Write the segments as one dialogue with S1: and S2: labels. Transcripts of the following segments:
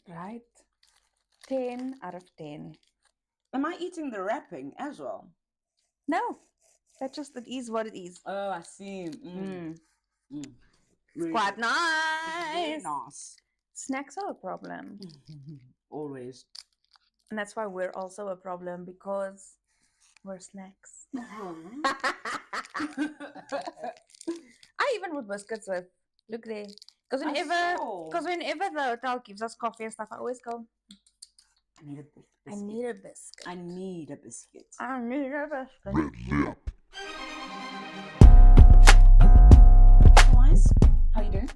S1: Right? 10 out of 10.
S2: Am I eating the wrapping as well?
S1: No, that just, it is what it is.
S2: Oh, I see. Really
S1: Quite
S2: good. Very
S1: nice.
S2: nice.
S1: Snacks are a problem.
S2: Always.
S1: And that's why we're also a problem, because we're snacks. I even put biscuits with. Look there. Because whenever the hotel gives us coffee and stuff, I always go,
S2: I need a biscuit.
S1: I need a biscuit.
S2: I need a biscuit.
S1: I need a biscuit.
S3: REDLIP.
S2: Otherwise, how you doing?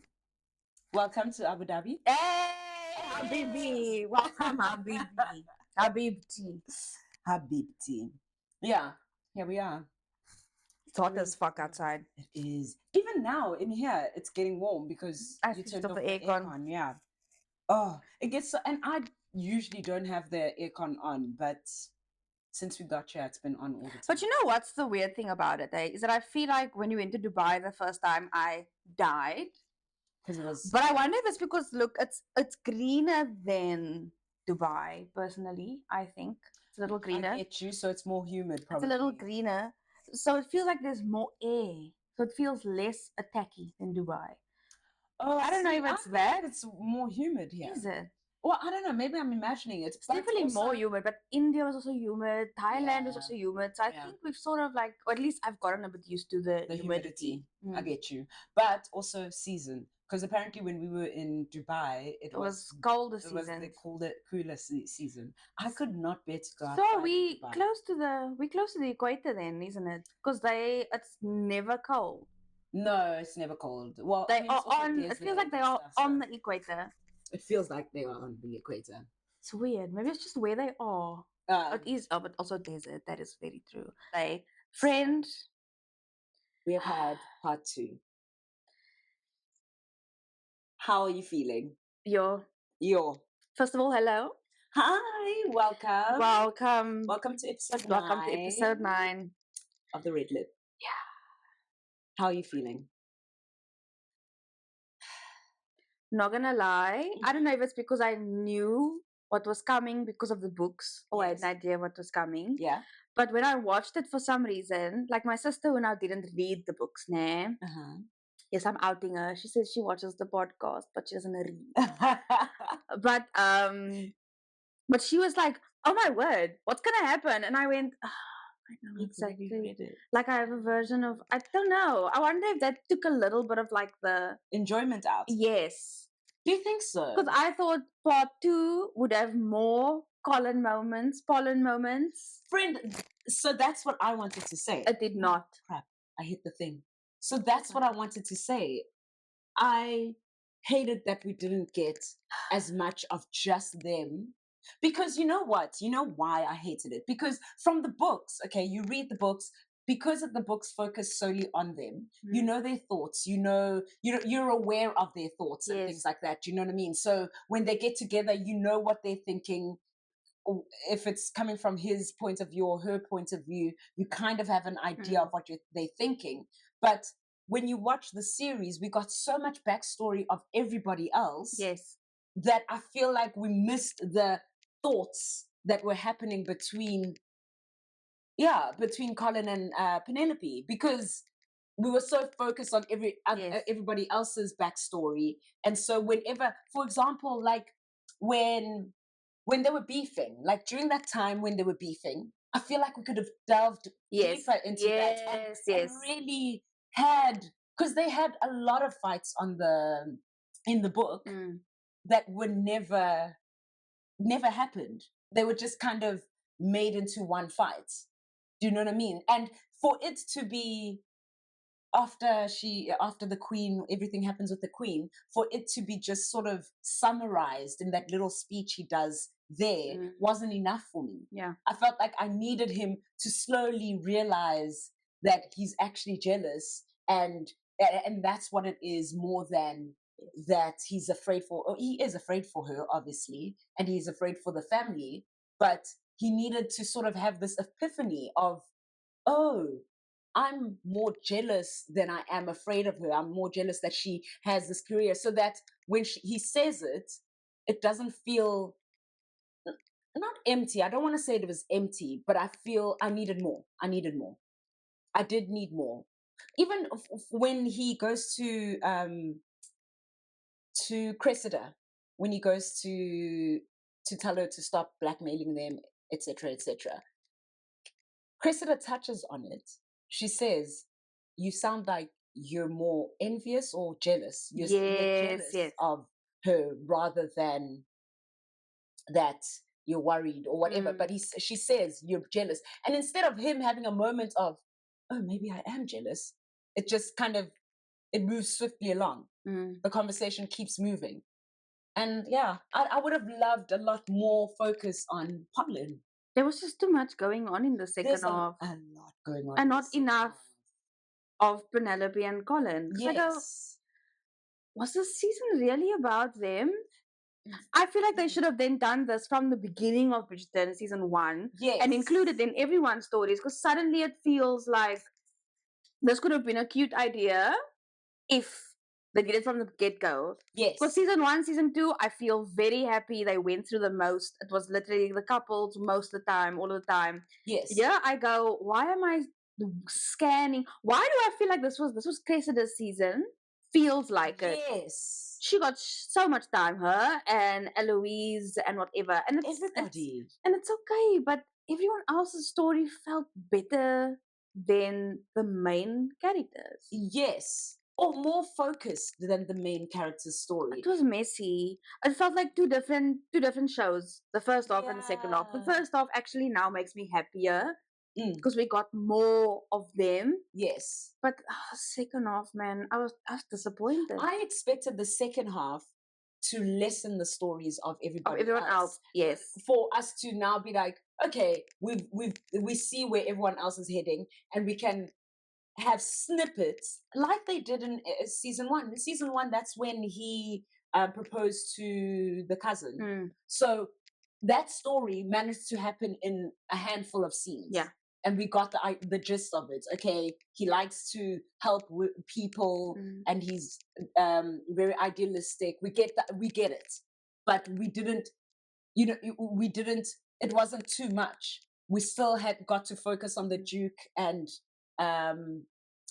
S2: Welcome to Abu Dhabi.
S1: Hey, Habibi. Welcome, Habibi. Habibti.
S2: Habibti. Yeah, here we are.
S1: It's hot as fuck outside.
S2: It is. Even now in here, it's getting warm because
S1: I
S2: you
S1: switched
S2: turned
S1: off
S2: off
S1: the
S2: the
S1: aircon.
S2: aircon. Yeah. Oh, it gets so. And I usually don't have the aircon on, but since we got here, it's been on all the time.
S1: But you know what's the weird thing about it, is that I feel like when we went to Dubai the first time, I died.
S2: Because it was.
S1: But I wonder if it's because, look, it's greener than Dubai, personally, I think. It's a little greener.
S2: I get you, so it's more humid, probably.
S1: It's a little greener. So it feels like there's more air. So it feels less attacky than Dubai.
S2: Oh,
S1: I don't know if it's that.
S2: It's more humid here.
S1: Is it?
S2: Well, I don't know. Maybe I'm imagining it.
S1: It's definitely
S2: also
S1: more humid, but India was also humid. Thailand was
S2: Yeah.
S1: also humid. So I
S2: Yeah.
S1: think we've sort of like, or at least I've gotten a bit used to the humidity.
S2: I get you. But also season. Because apparently when we were in Dubai, it
S1: was colder
S2: it was,
S1: season.
S2: they called it cooler season. I could not bear to go outside.
S1: So
S2: in
S1: we
S2: Dubai.
S1: close to the equator then, isn't it? Because it's never cold.
S2: No, it's never cold. Well,
S1: They
S2: I mean,
S1: are
S2: it's also
S1: on. It
S2: desert
S1: feels like
S2: and
S1: they are
S2: stuff,
S1: on
S2: so
S1: the equator.
S2: it feels like they are on the equator.
S1: It's weird. Maybe it's just where they are. It is, but also desert. That is very true. Like, friend,
S2: we have had part 2. How are you feeling?
S1: Yo. First of all, hello.
S2: Hi, welcome.
S1: Welcome.
S2: Welcome to episode 9.
S1: Welcome to episode 9
S2: of the REDLIP.
S1: Yeah.
S2: How are you feeling?
S1: Not gonna lie, I don't know if it's because I knew what was coming because of the books, or I had an idea what was coming.
S2: Yeah.
S1: But when I watched it, for some reason, like my sister who now didn't read the books, yes, I'm outing her. She says she watches the podcast, but she doesn't read. But she was like, "Oh my word, what's gonna happen?" And I went, oh, I know exactly. Like I have a version of, I don't know. I wonder if that took a little bit of like the
S2: enjoyment out.
S1: Yes.
S2: Do you think so?
S1: Because I thought part 2 would have more pollen moments.
S2: Friend, so that's what I wanted to say.
S1: It did not.
S2: Crap, I hit the thing. So that's what I wanted to say. I hated that we didn't get as much of just them. Because you know what? You know why I hated it? Because from the books, okay, you read the books, because of the books focus solely on them, you know their thoughts, you're aware of their thoughts and things like that. Do you know what I mean? So when they get together, you know what they're thinking. If it's coming from his point of view or her point of view, you kind of have an idea of what they're thinking. But when you watch the series, we got so much backstory of everybody else.
S1: Yes.
S2: That I feel like we missed the thoughts that were happening between Colin and Penelope, because we were so focused on everybody else's backstory. And so whenever, for example, like when they were beefing, like during that time when they were beefing, I feel like we could have delved deeper into that and really had, because they had a lot of fights in the book that were never happened. They were just kind of made into one fight. Do you know what I mean? And for it to be after the queen, everything happens with the queen, for it to be just sort of summarized in that little speech he does there wasn't enough for me.
S1: Yeah.
S2: I felt like I needed him to slowly realize that he's actually jealous, and that's what it is, more than that he is afraid for her, obviously, and he's afraid for the family, but he needed to sort of have this epiphany of, oh, I'm more jealous than I am afraid of her. I'm more jealous that she has this career, so that when he says it, it doesn't feel not empty. I don't want to say it was empty, but I feel I needed more. I did need more. Even when he goes to Cressida, when he goes to tell her to stop blackmailing them, etc., etc. Cressida touches on it. She says, "You sound like you're more envious or jealous. You're jealous of her rather than that you're worried or whatever." But she says you're jealous, and instead of him having a moment of, "Oh, maybe I am jealous," it just kind of it moves swiftly along. The conversation keeps moving, and yeah, I would have loved a lot more focus on POLIN.
S1: There was just too much going on in the second half.
S2: A lot going on,
S1: and not enough of Penelope and Colin.
S2: Yes.
S1: I go, was this season really about them? I feel like they should have then done this from the beginning of Bridgerton season 1 and included in everyone's stories, because suddenly it feels like this could have been a cute idea if they did it from the get-go.
S2: Yes.
S1: For season 1, season 2, I feel very happy they went through the most. It was literally the couples most of the time, all of the time.
S2: Yes.
S1: Yeah, I go, why am I scanning? Why do I feel like this was Cressida's season? Feels like it.
S2: Yes.
S1: She got so much time, her and Eloise and whatever. And it's
S2: everybody.
S1: And it's okay, but everyone else's story felt better than the main characters.
S2: Yes. Or more focused than the main character's story.
S1: It was messy. It felt like two different shows. The first half and the second half. The first half actually now makes me happier because we got more of them.
S2: Yes.
S1: But second half, man, I was disappointed.
S2: I expected the second half to lessen the stories of everyone else.
S1: Yes.
S2: For us to now be like, okay, we see where everyone else is heading, and we can have snippets like they did in season 1. In season 1, that's when he proposed to the cousin. So that story managed to happen in a handful of scenes.
S1: Yeah.
S2: And we got the gist of it. Okay, he likes to help people, and he's very idealistic. We get that. We get it, but we didn't. We didn't. It wasn't too much. We still had got to focus on the Duke and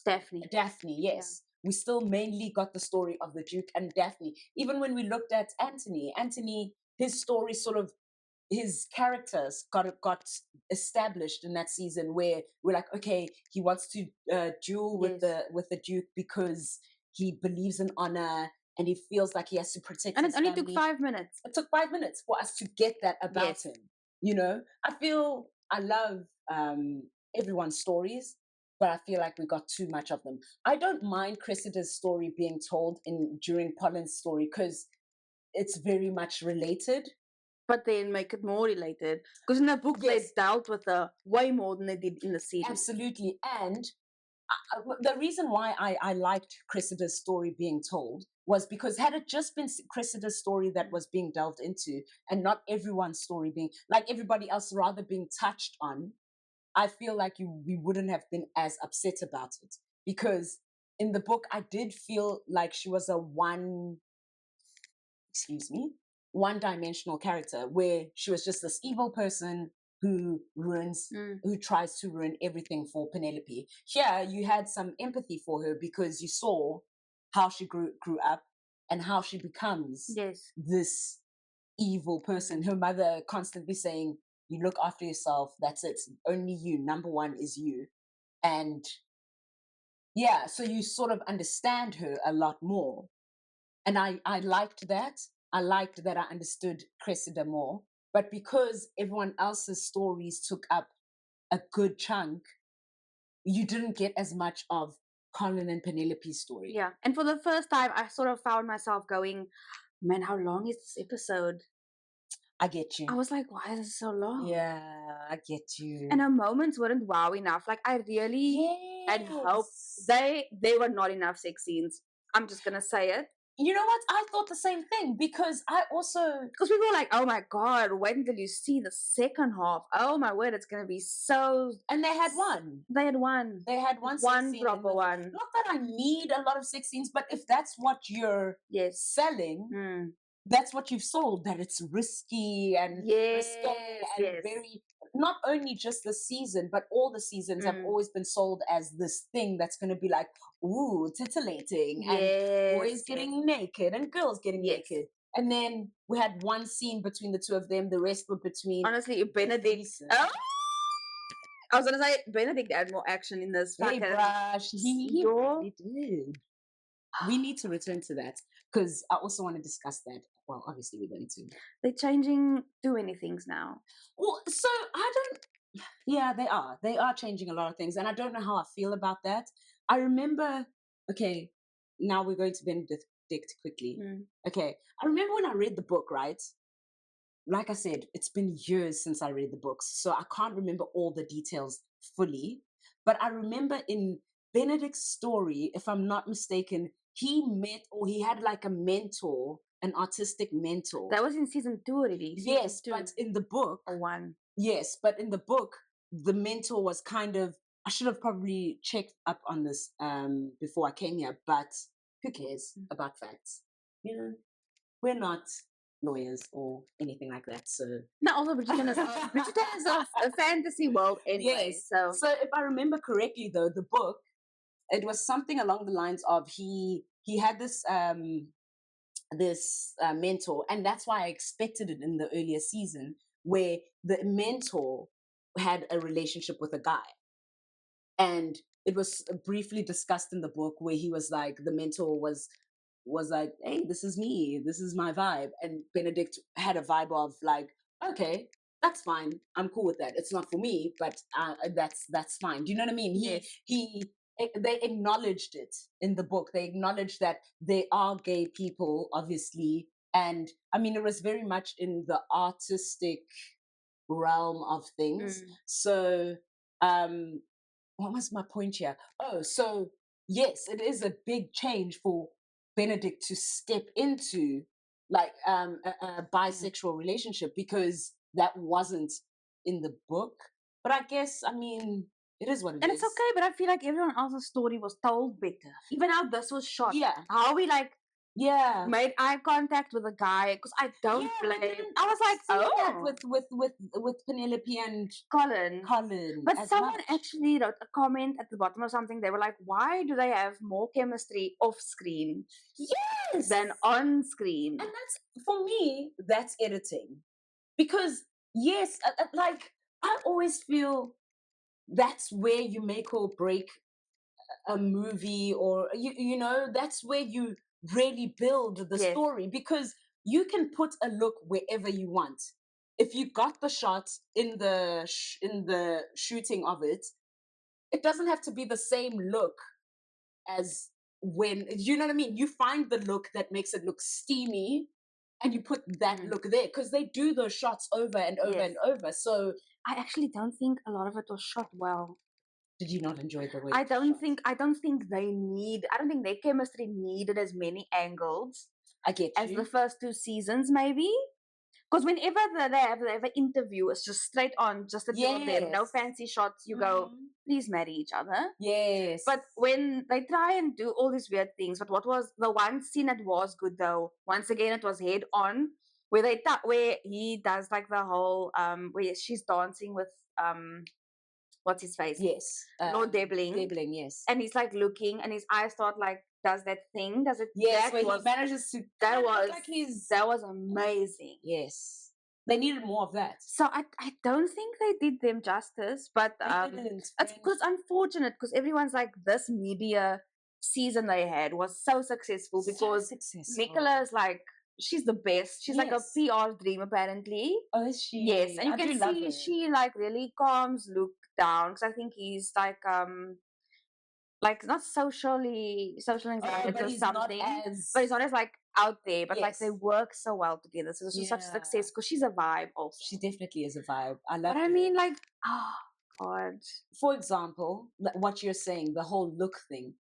S1: Daphne.
S2: Yes. Yeah. We still mainly got the story of the Duke and Daphne. Even when we looked at Anthony, his story sort of, his characters got established in that season, where we're like, okay, he wants to duel with the Duke because he believes in honor and he feels like he has to protect
S1: and
S2: his
S1: it only
S2: family.
S1: took 5 minutes.
S2: It took 5 minutes for us to get that about him. I love everyone's stories, but I feel like we got too much of them. I don't mind Cressida's story being told during POLIN's story because it's very much related.
S1: But then make it more related. Because in the book, they dealt with way more than they did in the series.
S2: Absolutely. And the reason why I liked Cressida's story being told was because had it just been Cressida's story that was being delved into and not everyone's story being, like everybody else rather being touched on, I feel like we wouldn't have been as upset about it. Because in the book, I did feel like she was a one-dimensional character, where she was just this evil person who tries to ruin everything for Penelope. Here, you had some empathy for her because you saw how she grew up and how she becomes this evil person. Her mother constantly saying, "You look after yourself, that's it. Only you. Number one is you." And yeah, so you sort of understand her a lot more. And I liked that. I liked that I understood Cressida more. But because everyone else's stories took up a good chunk, you didn't get as much of Colin and Penelope's story.
S1: Yeah. And for the first time, I sort of found myself going, man, how long is this episode?
S2: I get you.
S1: I was like, why is it so long?
S2: Yeah, I get you.
S1: And her moments weren't wow enough. Like, I really had hope. They were not enough sex scenes. I'm just going to say it.
S2: You know what? I thought the same thing because
S1: because people were like, oh my God, wait until you see the second half. Oh my word, it's going to be so.
S2: And they had one.
S1: They had one.
S2: They had one
S1: proper one.
S2: Not that I need a lot of sex scenes, but if that's what you're selling, that's what you've sold, that it's risky and risque and very, not only just the season, but all the seasons have always been sold as this thing that's going to be like, ooh, titillating, and boys getting naked and girls getting naked. And then we had one scene between the two of them. The rest were between.
S1: Honestly, Benedict. Oh! I was gonna say Benedict had more action in this.
S2: Hey, brush. He really did. We need to return to that because I also want to discuss that. Well, obviously we're going to.
S1: They're changing too many things now.
S2: Well, so I don't. Yeah, they are. They are changing a lot of things, and I don't know how I feel about that. I remember. Okay, now we're going to Benedict quickly. Okay, I remember when I read the book, right? Like I said, it's been years since I read the books, so I can't remember all the details fully. But I remember in Benedict's story, if I'm not mistaken, he met, or he had like a mentor, an artistic mentor.
S1: That was in season 2 already.
S2: Yes, but in the book,
S1: or 1.
S2: Yes, but in the book, the mentor was kind of. I should have probably checked up on this before I came here, but who cares about facts? You know, we're not lawyers or anything like that. So
S1: no, also Bridgerton is a fantasy world anyway.
S2: Yes. So if I remember correctly, though, the book, it was something along the lines of he had this mentor, and that's why I expected it in the earlier season, where the mentor had a relationship with a guy, and it was briefly discussed in the book where he was like, the mentor was like, hey, this is me, this is my vibe, and Benedict had a vibe of like, okay, that's fine, I'm cool with that, it's not for me, but that's fine. Do you know what I mean? They acknowledged it in the book. They acknowledged that they are gay people, obviously, and I mean, it was very much in the artistic realm of things. So what was my point here? Oh, so yes, it is a big change for Benedict to step into like a bisexual relationship, because that wasn't in the book. But I guess, I mean, it is what it is.
S1: And it's okay, but I feel like everyone else's story was told better. Even how this was shot.
S2: Yeah.
S1: How we like made eye contact with a guy, because I don't blame. I was like,
S2: with Penelope and
S1: Colin. But someone
S2: much.
S1: actually wrote a comment at the bottom of something. They were like, why do they have more chemistry off screen than on screen?
S2: And that's, for me, that's editing. Because yes, like I always feel that's where you make or break a movie, or you know, that's where you really build the story, because you can put a look wherever you want. If you got the shot in the shooting of it, it doesn't have to be the same look as when, you know what I mean? You find the look that makes it look steamy, and you put that look there, because they do those shots over and over and over. So
S1: I actually don't think a lot of it was shot well.
S2: Did you not enjoy the way?
S1: I don't think their chemistry needed as many angles.
S2: I get
S1: as the first 2 seasons, maybe. Because whenever they have an interview, it's just straight on, just the two of them, no fancy shots. You go, please marry each other.
S2: Yes.
S1: But when they try and do all these weird things, but what was the one scene that was good though? Once again, it was head on, where where he does like the whole where she's dancing with what's his face?
S2: Yes.
S1: Lord Debling.
S2: Debling, yes.
S1: And he's like looking, and his eyes start like does that thing? Does it?
S2: Yes, where he manages to.
S1: That was amazing.
S2: Yes, they needed more of that.
S1: So I don't think they did them justice, but it's unfortunate, because everyone's like, this media season they had was so successful, because Nicola's like, she's the best. She's like a PR dream, apparently.
S2: Oh, is she?
S1: Yes, and you can see she like really calms Luke down, because I think he's like not socially anxiety or something, but he's not as like out there. But like they work so well together, so this was such a success, because she's a vibe also.
S2: She definitely is a vibe. I love.
S1: But I mean, like, oh God.
S2: For example, what you're saying, the whole look thing.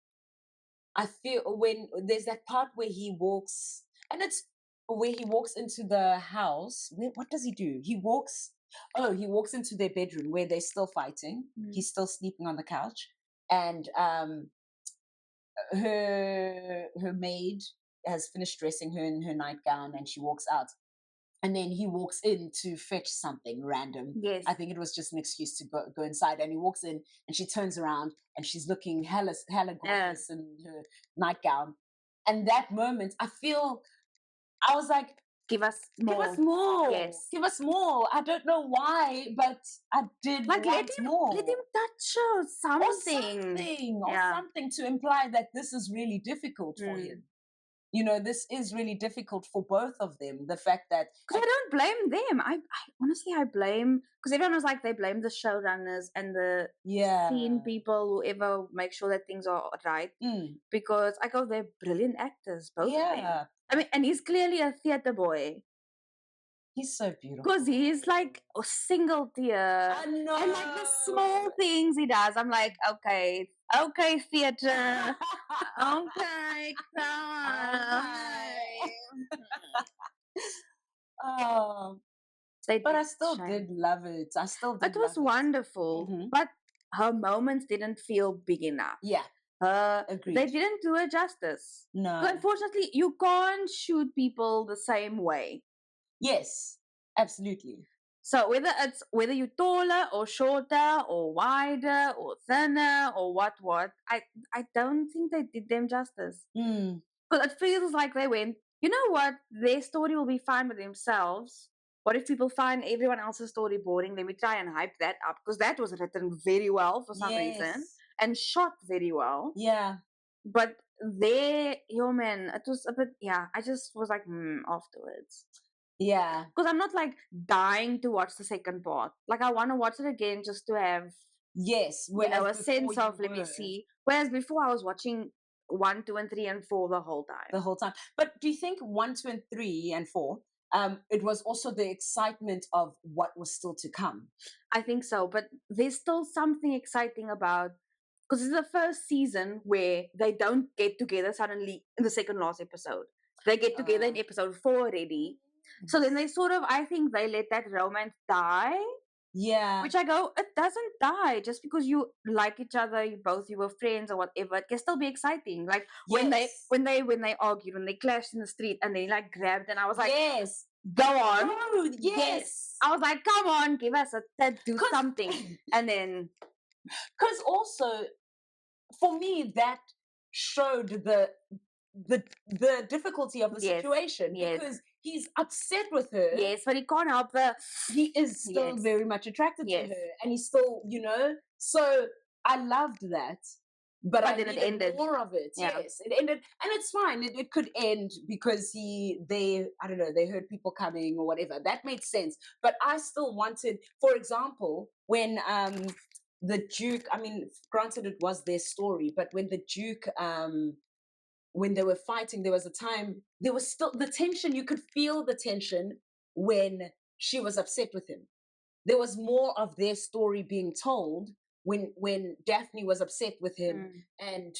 S2: I feel when there's that part where he walks, and it's where he walks into the house. What does he do? He walks into their bedroom where they're still fighting. He's still sleeping on the couch. And her maid has finished dressing her in her nightgown and she walks out. And then he walks in to fetch something random.
S1: Yes.
S2: I think it was just an excuse to go inside. And he walks in and she turns around and she's looking hella gorgeous in her nightgown. And that moment, I was like,
S1: give us more.
S2: Give us more.
S1: Yes.
S2: Give us more. I don't know why, but I did
S1: like
S2: want more.
S1: Let him touch her something.
S2: Or something to imply that this is really difficult for him. You know, this is really difficult for both of them. The fact that...
S1: Because I don't blame them. I honestly, I blame... Because everyone was like, they blame the showrunners and the scene people, whoever make sure that things are right. Because I go, they're brilliant actors, both of them. I mean, and he's clearly a theatre boy.
S2: He's so beautiful.
S1: Because he's like a single tear.
S2: I know.
S1: And like the small things he does, I'm like, okay, theatre. Okay, come
S2: on. But I still did love it.
S1: It was wonderful. But her moments didn't feel big enough.
S2: Yeah. Agreed.
S1: They didn't do her justice.
S2: No.
S1: So unfortunately, you can't shoot people the same way.
S2: Yes, absolutely.
S1: So whether you're taller or shorter or wider or thinner or what, I don't think they did them justice. Because it feels like they went, you know what, their story will be fine with themselves. What if people find everyone else's story boring? Let me try and hype that up. Because that was written very well for some reason. And shot very well.
S2: Yeah.
S1: But it was a bit, I just was like, afterwards.
S2: Yeah.
S1: Because I'm not like dying to watch the second part. Like I want to watch it again just to have a sense of let me see. Whereas before I was watching 1, 2, and 3 and 4 the whole time.
S2: But do you think 1, 2, and 3 and 4 it was also the excitement of what was still to come?
S1: I think so, but there's still something exciting about, because this is the first season where they don't get together suddenly in the second last episode. They get together in episode 4 already. So then they I think they let that romance die.
S2: Yeah.
S1: Which I go, it doesn't die just because you like each other, you were friends or whatever. It can still be exciting. Like when they argued, when they clashed in the street and they like grabbed, and I was like,
S2: yes,
S1: go on.
S2: Oh, yes.
S1: I was like, come on, give us do something. And then
S2: because also for me that showed the difficulty of the situation. Because he's upset with her.
S1: Yes, but he can't help
S2: he is still very much attracted to her. And he's still, so I loved that. But I
S1: then it ended.
S2: More of it. Yeah. Yes, it ended. And it's fine. It could end because they heard people coming or whatever. That made sense. But I still wanted, for example, when the Duke, I mean, granted it was their story, but when the Duke when they were fighting, there was a time, there was still the tension. You could feel the tension when she was upset with him. There was more of their story being told when Daphne was upset with him and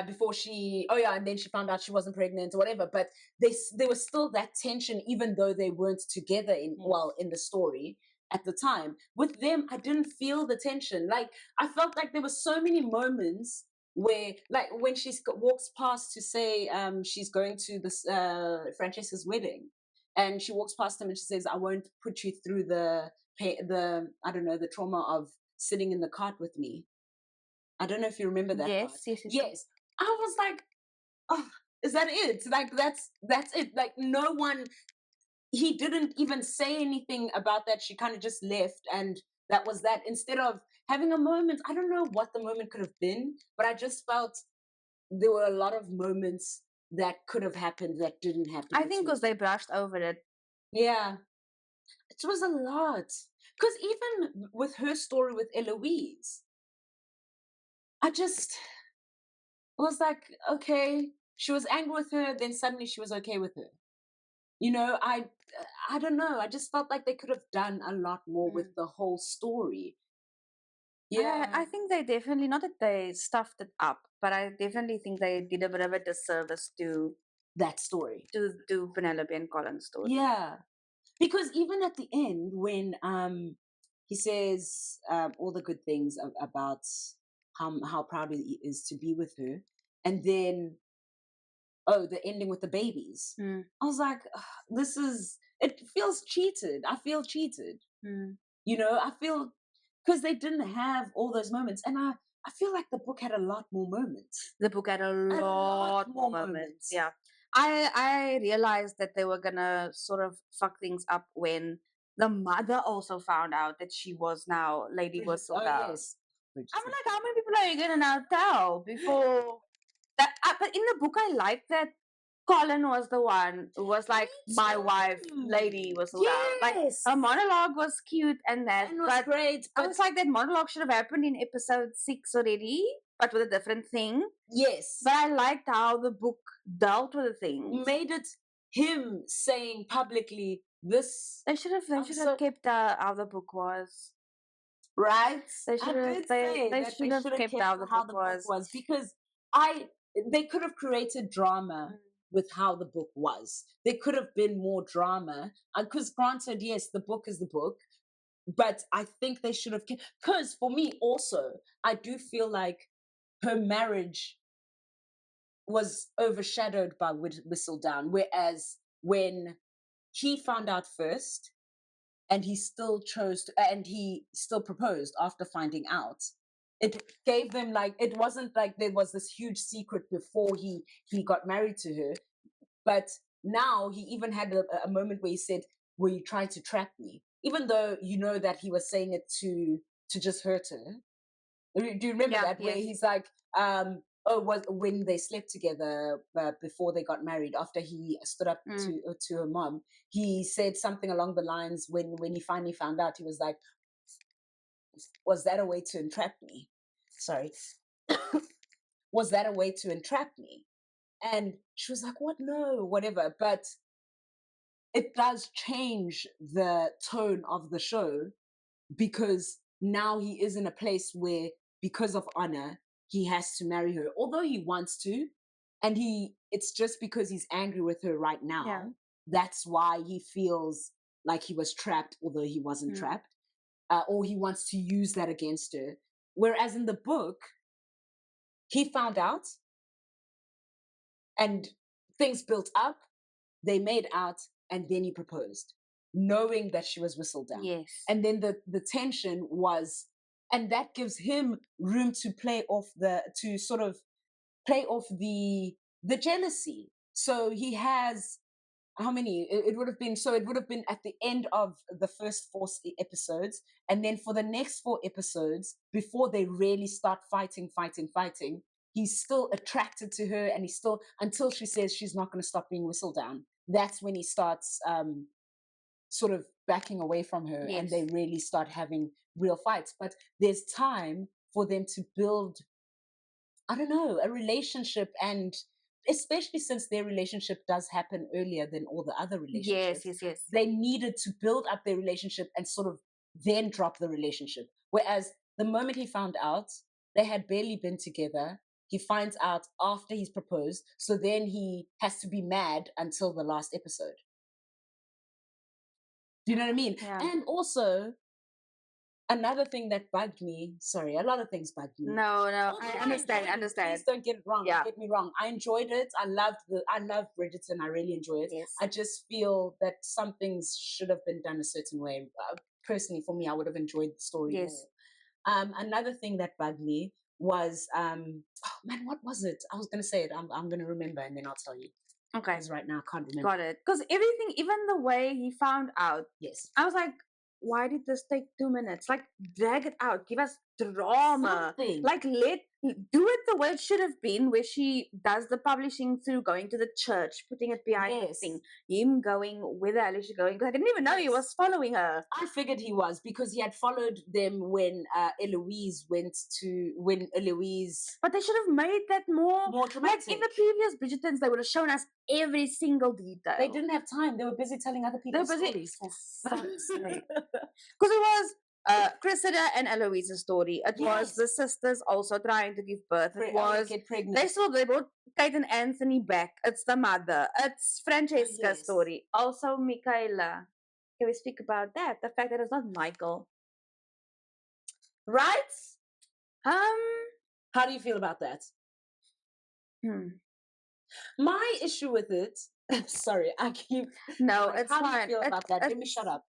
S2: before and then she found out she wasn't pregnant or whatever. But there was still that tension, even though they weren't together in the story at the time. With them, I didn't feel the tension. Like I felt like there were so many moments where, like when she walks past to say she's going to this Francesca's wedding, and she walks past him and she says, I won't put you through the trauma of sitting in the cart with me. I don't know if you remember that part. Yes. I was like, oh, is that it? Like that's it. Like no one, he didn't even say anything about that. She kind of just left, and that was that. Instead of having a moment, I don't know what the moment could have been, but I just felt there were a lot of moments that could have happened that didn't happen.
S1: I think because they brushed over it.
S2: Yeah. It was a lot. Because even with her story with Eloise, I just was like, okay, she was angry with her, then suddenly she was okay with her. I don't know. I just felt like they could have done a lot more with the whole story.
S1: Yeah. I think they definitely, not that they stuffed it up, but I definitely think they did a bit of a disservice to
S2: that story.
S1: To Penelope and Colin's story.
S2: Yeah. Because even at the end, when he says all the good things about how proud he is to be with her, and then oh, the ending with the babies. I was like, it feels cheated. I feel cheated. You know, I feel, because they didn't have all those moments. And I feel like the book had a lot more moments.
S1: The book had a lot more moments. Yeah. I realized that they were gonna sort of fuck things up when the mother also found out that she was now Lady Whistledown.
S2: Yes.
S1: I'm like, how many people are you gonna now tell before that? But in the book, I like that Colin was the one who was like, my wife, Lady Whistledown.
S2: Yes.
S1: Like, her monologue was cute and that,
S2: and was great.
S1: I was like, that monologue should have happened in episode 6 already, but with a different thing.
S2: Yes.
S1: But I liked how the book dealt with the thing.
S2: Made it him saying publicly this.
S1: They should have kept how the book was.
S2: Right?
S1: They should have kept how the book was.
S2: Because they could have created drama with how the book was. There could have been more drama. Because granted, yes, the book is the book. But I think they should have, because for me also, I do feel like her marriage was overshadowed by Whistledown. Whereas when he found out first, and he still proposed after finding out, it gave them, like, it wasn't like there was this huge secret before he got married to her. But now he even had a moment where he said, will you try to trap me? Even though you know that he was saying it to just hurt her. Do you remember that? Where he's like, when they slept together before they got married, after he stood up to her mom, he said something along the lines, when he finally found out, he was like, was that a way to entrap me? Sorry. Was that a way to entrap me? And she was like, what? No, whatever. But it does change the tone of the show, because now he is in a place where, because of honor, he has to marry her, although he wants to. And it's just because he's angry with her right now.
S1: Yeah.
S2: That's why he feels like he was trapped, although he wasn't trapped. Or he wants to use that against her. Whereas in the book, he found out and things built up, they made out, and then he proposed, knowing that she was Whistledown.
S1: Yes.
S2: And then the tension was, and that gives him room to sort of play off the jealousy. So he has, how many? It would have been at the end of the first 4 episodes, and then for the next 4 episodes, before they really start fighting, he's still attracted to her, and he's still, until she says she's not going to stop being Whistledown. That's when he starts sort of backing away from her, and they really start having real fights. But there's time for them to build, I don't know, a relationship, and especially since their relationship does happen earlier than all the other relationships.
S1: Yes.
S2: They needed to build up their relationship and sort of then drop the relationship. Whereas the moment he found out, they had barely been together. He finds out after he's proposed, so then he has to be mad until the last episode. Do you know what I mean?
S1: Yeah.
S2: And also, another thing that bugged me, sorry, a lot of things bugged me.
S1: No, I understand.
S2: Please don't get it wrong.
S1: Yeah.
S2: Get me wrong. I enjoyed it. I love Bridgerton. I really enjoy it.
S1: Yes.
S2: I just feel that some things should have been done a certain way. Personally, for me, I would have enjoyed the story more. Another thing that bugged me was, oh man, what was it? I was going to say it. I'm going to remember, and then I'll tell you.
S1: Okay.
S2: Because right now I can't remember.
S1: Got it. Because everything, even the way he found out,
S2: yes,
S1: I was like, why did this take 2 minutes? Like, drag it out. Give us drama.
S2: Something.
S1: Like, do it the way it should have been, where she does the publishing through going to the church, putting it behind the thing. Him going, where the hell is she going? Because I didn't even know he was following her.
S2: I figured he was, because he had followed them when Eloise
S1: But they should have made that more
S2: dramatic.
S1: Like in the previous Bridgertons, they would have shown us every single detail.
S2: They didn't have time. They were busy telling other people's stories.
S1: Because it was Cressida and Eloise's story. It was the sisters also trying to give birth. It was
S2: get pregnant.
S1: they brought Kate and Anthony back. It's the mother. It's Francesca's story. Also Michaela. Can we speak about that? The fact that it's not Michael.
S2: Right? How do you feel about that? My issue with it, sorry, I keep.
S1: No,
S2: like,
S1: it's
S2: how
S1: fine.
S2: do you feel about that? Let me shut up.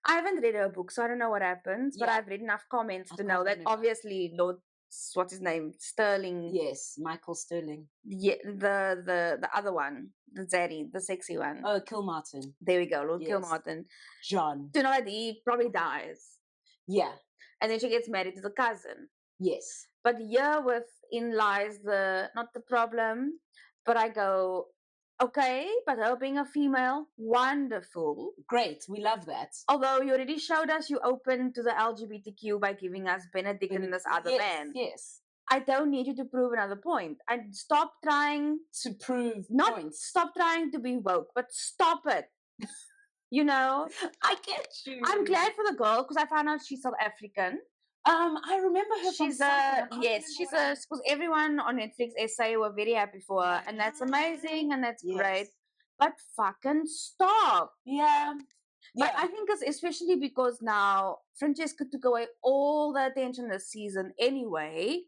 S1: I haven't read her book, so I don't know what happens, but
S2: Yeah.
S1: I've read enough comments
S2: I
S1: to
S2: can't
S1: know that
S2: remember.
S1: obviously Lord, what's his name? Sterling.
S2: Yes, Michael Sterling.
S1: Yeah, the other one, the Zaddy, the sexy one.
S2: Oh, Kilmartin.
S1: There we go, Lord
S2: Yes.
S1: Kilmartin.
S2: John.
S1: Do you know that he probably dies?
S2: Yeah.
S1: And then she gets married to the cousin.
S2: Yes.
S1: But here within lies the not the problem, but I go, okay, but her being a female, wonderful.
S2: Great, we love that.
S1: Although you already showed us you open to the LGBTQ by giving us Benedict and this other man.
S2: Yes.
S1: I don't need you to prove another point. I stop trying
S2: to prove
S1: not
S2: points.
S1: Stop trying to be woke, but stop it. You know,
S2: I get you.
S1: I'm glad for the girl because I found out she's South African.
S2: I remember her
S1: She's
S2: from
S1: she's because everyone on Netflix essay were very happy for her, and that's amazing and that's great. But fucking stop.
S2: Yeah.
S1: But I think it's especially because now Francesca took away all the attention this season anyway.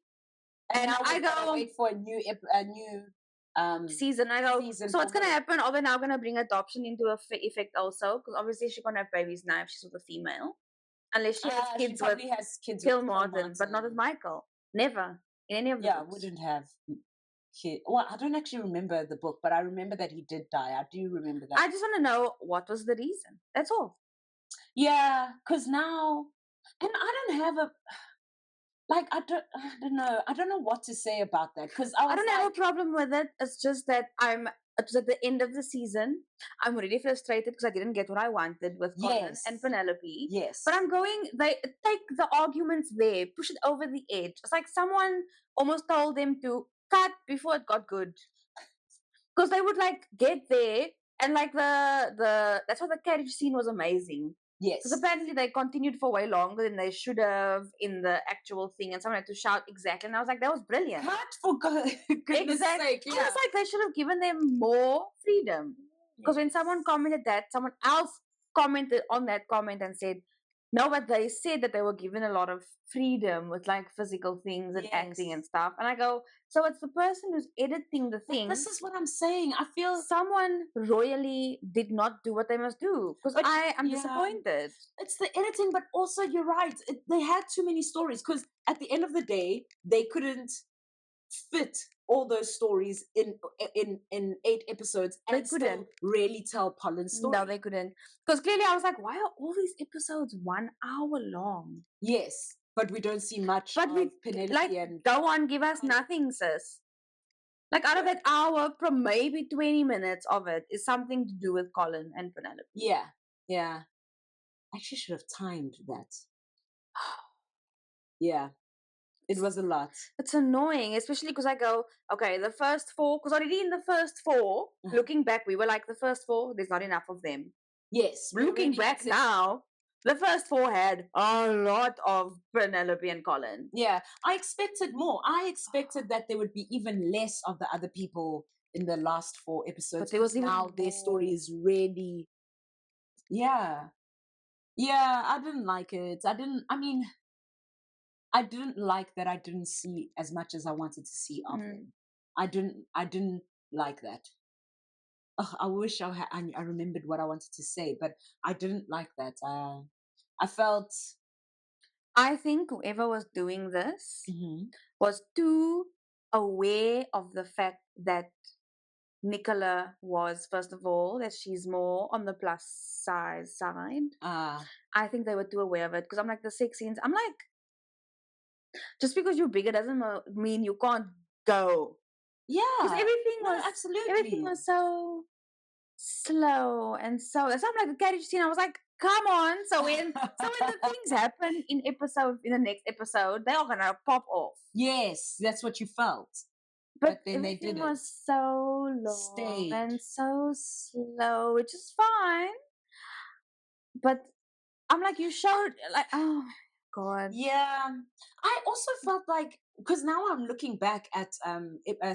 S2: And now I go wait for a new
S1: season. I go, so what's gonna happen? Are they now gonna bring adoption into effect also? Because obviously she's gonna have babies now if she's with a female. Unless she has kids with Kilmartin, but not with Michael. Never. In any of the books.
S2: Wouldn't have kid. Well, I don't actually remember the book, but I remember that he did die. I do remember that.
S1: I just want to know what was the reason. That's all.
S2: Yeah, because now, and I don't have a, like, I don't know. I don't know what to say about that. Because I
S1: don't have a problem with it. It's just that it was at the end of the season. I'm really frustrated because I didn't get what I wanted with Colin and Penelope.
S2: Yes.
S1: But they take the arguments there, push it over the edge. It's like someone almost told them to cut before it got good. Because they would like get there and like that's why the carriage scene was amazing.
S2: Yes.
S1: Because apparently they continued for way longer than they should have in the actual thing, and someone had to shout exactly. And I was like, that was brilliant.
S2: Cut for goodness sake. Yeah.
S1: I was like, they should have given them more freedom. Because when someone commented that, someone else commented on that comment and said, no, but they said that they were given a lot of freedom with like physical things and acting and stuff. And I go, so it's the person who's editing the thing.
S2: But this is what I'm saying. I feel
S1: someone royally did not do what they must do. Because I am disappointed.
S2: It's the editing, but also you're right. They had too many stories. Because at the end of the day, they couldn't fit all those stories in 8 episodes and couldn't really tell Polin's story.
S1: No, they couldn't. Because clearly I was like, why are all these episodes 1 hour long?
S2: Yes, but we don't see much of Penelope
S1: like,
S2: and...
S1: Go on, give us nothing, sis. Like, out of that hour, from maybe 20 minutes of it is something to do with Colin and Penelope.
S2: Yeah, yeah. I actually should have timed that. Yeah. It was a lot.
S1: It's annoying, especially because I go, okay, the first 4, because already in the first 4, looking back, we were like, the first 4, there's not enough of them.
S2: Yes.
S1: Looking back now, the first 4 had a lot of Penelope and Colin.
S2: Yeah, I expected more. I expected that there would be even less of the other people in the last 4 episodes.
S1: But there was
S2: now their story is really... Yeah. Yeah, I didn't like it. I didn't like that I didn't see as much as I wanted to see of him. I didn't like that. I wish I remembered what I wanted to say, but I didn't like that.
S1: I think whoever was doing this was too aware of the fact that Nicola was, first of all, that she's more on the plus size side. I think they were too aware of it because I'm like, the sex scenes, I'm like, just because you're bigger doesn't mean you can't go.
S2: Yeah.
S1: Because everything was so slow and so. That's I'm like the carriage scene. I was like, come on. So when the things happen in the next episode, they are gonna pop off.
S2: Yes, that's what you felt. But then they didn't.
S1: It was so long and so slow, which is fine. But I'm like, you showed like, oh God.
S2: Yeah. I also felt like, because now I'm looking back at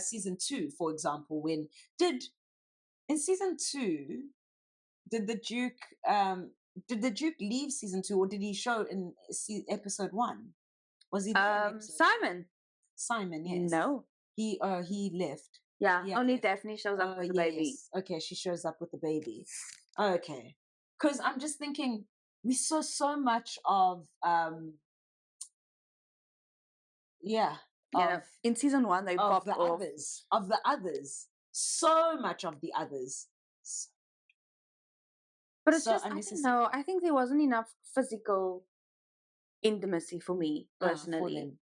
S2: season 2, for example, in season 2, did the Duke leave season 2, or did he show in episode 1? Was he there?
S1: Simon?
S2: Simon, yes.
S1: No.
S2: He left.
S1: Yeah, only Daphne shows up with the baby.
S2: Okay, she shows up with the baby. Okay. Because I'm just thinking, we saw so much of
S1: in season 1 they popped off.
S2: Of the others. So much of the others.
S1: But it's just, I don't know, I think there wasn't enough physical intimacy for me, personally.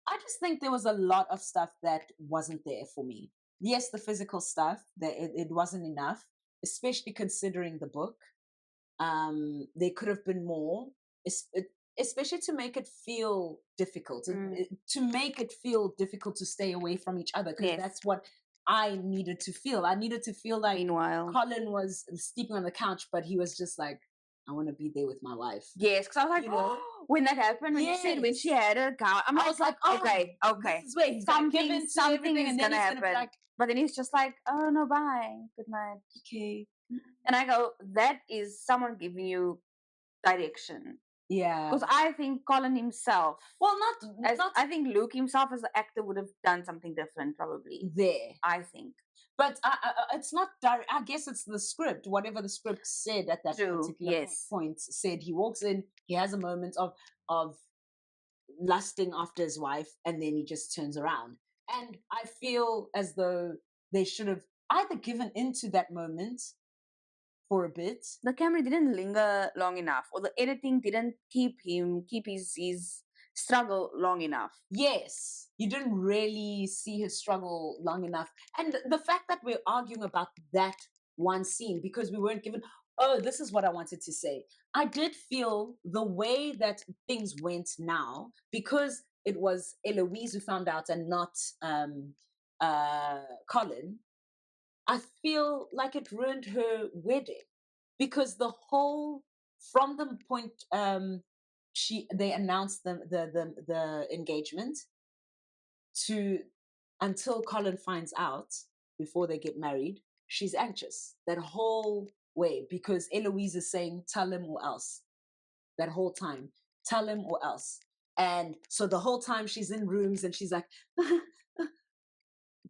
S2: I just think there was a lot of stuff that wasn't there for me. Yes, the physical stuff, it wasn't enough, especially considering the book. There could have been more, especially to make it feel difficult, to make it feel difficult to stay away from each other, because that's what I needed to feel. I needed to feel like
S1: Meanwhile,
S2: Colin was sleeping on the couch, but he was just like, I want to be there with my wife.
S1: Yes, because I was like, when that happened, when you said when she had a cow, I was like, okay,
S2: this is where he's something is gonna happen.
S1: Like, but then he's just like, oh no, bye, good night,
S2: okay.
S1: And I go, that is someone giving you direction.
S2: Yeah,
S1: because I think Colin himself,
S2: well,
S1: I think Luke himself as the actor would have done something different, probably. I think.
S2: But it's not direct. I guess it's the script. Whatever the script said at that particular point said, he walks in, he has a moment of lusting after his wife, and then he just turns around. And I feel as though they should have either given into that moment for a bit.
S1: The camera didn't linger long enough, or the editing didn't keep his struggle long enough.
S2: Yes, you didn't really see his struggle long enough. And the fact that we're arguing about that one scene because we weren't given, this is what I wanted to say. I did feel the way that things went now, because it was Eloise who found out and not Colin, I feel like it ruined her wedding, because from the point they announced the engagement to until Colin finds out before they get married, she's anxious that whole way, because Eloise is saying, tell him or else, that whole time, tell him or else. And so the whole time she's in rooms and she's like,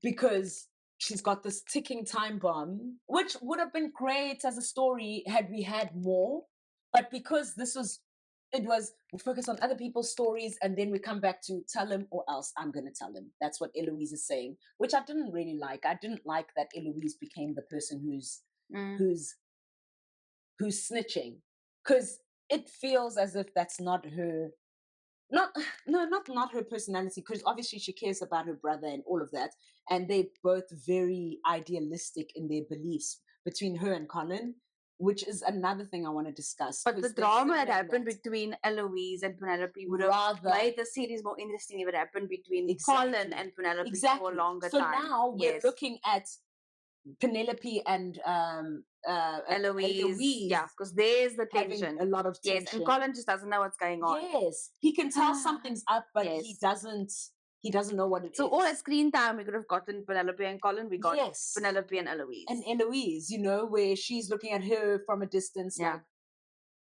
S2: because she's got this ticking time bomb, which would have been great as a story had we had more. But because we focus on other people's stories, and then we come back to tell him or else I'm going to tell him. That's what Eloise is saying, which I didn't really like. I didn't like that Eloise became the person who's snitching, because it feels as if that's not her. Not her personality, because obviously she cares about her brother and all of that, and they're both very idealistic in their beliefs between her and Colin, which is another thing I want to discuss.
S1: But the drama that happened between Eloise and Penelope would have made the series more interesting if it happened between Colin and Penelope for a longer time.
S2: So now we're looking at Penelope and Eloise,
S1: because there's the tension,
S2: a lot of tension.
S1: Yes, and Colin just doesn't know what's going on.
S2: Yes, he can tell something's up, but he doesn't know what it is.
S1: So all at screen time, we could have gotten Penelope and Colin. We got Penelope and Eloise.
S2: And Eloise, where she's looking at her from a distance.
S1: Yeah.
S2: Like,